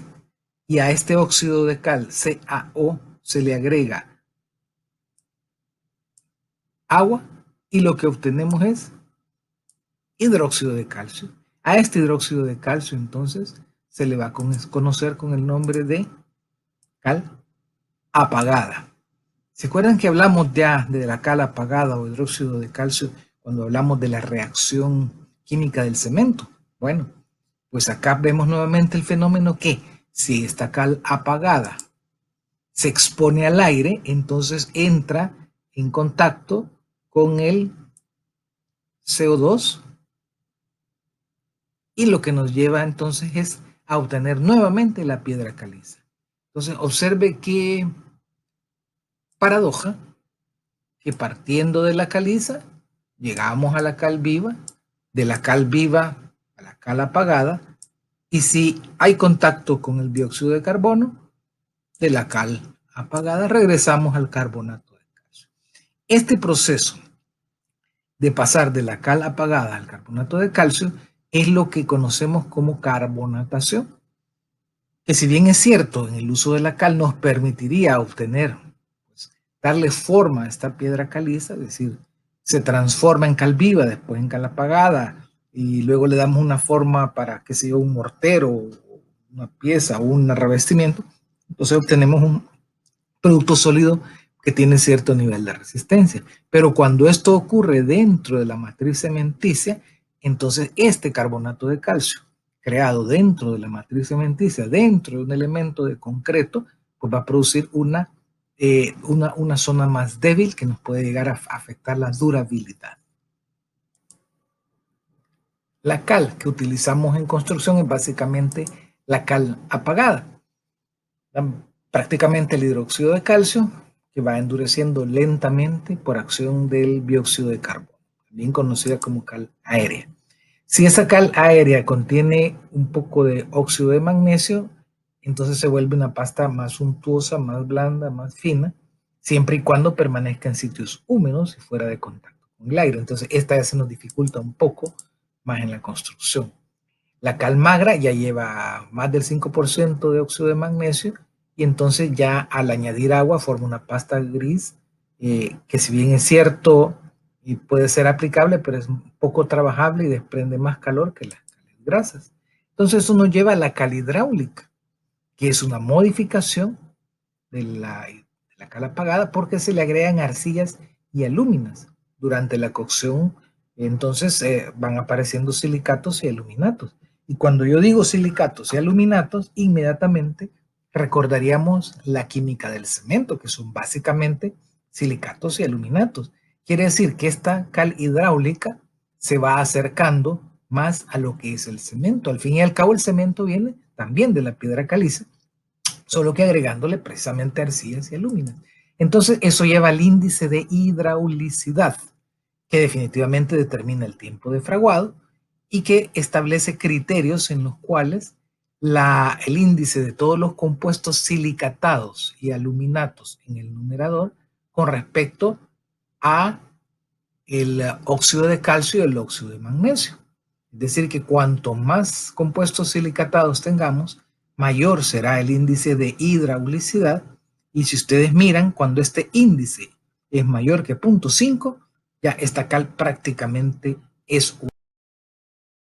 y a este óxido de cal, CaO, se le agrega agua y lo que obtenemos es hidróxido de calcio. A este hidróxido de calcio entonces se le va a conocer con el nombre de cal apagada. ¿Se acuerdan que hablamos ya de la cal apagada o hidróxido de calcio cuando hablamos de la reacción química del cemento? Bueno, pues acá vemos nuevamente el fenómeno que si esta cal apagada se expone al aire, entonces entra en contacto con el CO2 y lo que nos lleva entonces es a obtener nuevamente la piedra caliza. Entonces observe qué paradoja, que partiendo de la caliza llegamos a la cal viva, de la cal viva a la cal apagada, y si hay contacto con el dióxido de carbono, de la cal apagada regresamos al carbonato de calcio. Este proceso de pasar de la cal apagada al carbonato de calcio es lo que conocemos como carbonatación, que si bien es cierto, en el uso de la cal nos permitiría obtener, pues, darle forma a esta piedra caliza, es decir, se transforma en cal viva, después en cal apagada, y luego le damos una forma para, qué sé yo, un mortero, una pieza o un revestimiento, entonces obtenemos un producto sólido que tiene cierto nivel de resistencia. Pero cuando esto ocurre dentro de la matriz cementicia, entonces este carbonato de calcio creado dentro de la matriz cementicia, dentro de un elemento de concreto, pues va a producir una zona más débil que nos puede llegar a afectar la durabilidad. La cal que utilizamos en construcción es básicamente la cal apagada. Prácticamente el hidróxido de calcio que va endureciendo lentamente por acción del dióxido de carbono, también conocida como cal aérea. Si esa cal aérea contiene un poco de óxido de magnesio, entonces se vuelve una pasta más untuosa, más blanda, más fina, siempre y cuando permanezca en sitios húmedos y fuera de contacto con el aire. Entonces esta ya se nos dificulta un poco más en la construcción. La cal magra ya lleva más del 5% de óxido de magnesio y entonces ya al añadir agua forma una pasta gris que si bien es cierto y puede ser aplicable, pero es poco trabajable y desprende más calor que las cales grasas. Entonces eso nos lleva a la cal hidráulica, que es una modificación de la cal apagada porque se le agregan arcillas y alúminas. Durante la cocción, entonces van apareciendo silicatos y aluminatos. Y cuando yo digo silicatos y aluminatos, inmediatamente recordaríamos la química del cemento, que son básicamente silicatos y aluminatos. Quiere decir que esta cal hidráulica se va acercando más a lo que es el cemento. Al fin y al cabo, el cemento viene también de la piedra caliza, solo que agregándole precisamente arcillas y alúminas. Entonces, eso lleva al índice de hidraulicidad, que definitivamente determina el tiempo de fraguado y que establece criterios en los cuales el índice de todos los compuestos silicatados y aluminatos en el numerador con respecto a el óxido de calcio y el óxido de magnesio. Es decir, que cuanto más compuestos silicatados tengamos, mayor será el índice de hidraulicidad. Y si ustedes miran, cuando este índice es mayor que 0.5, ya esta cal prácticamente es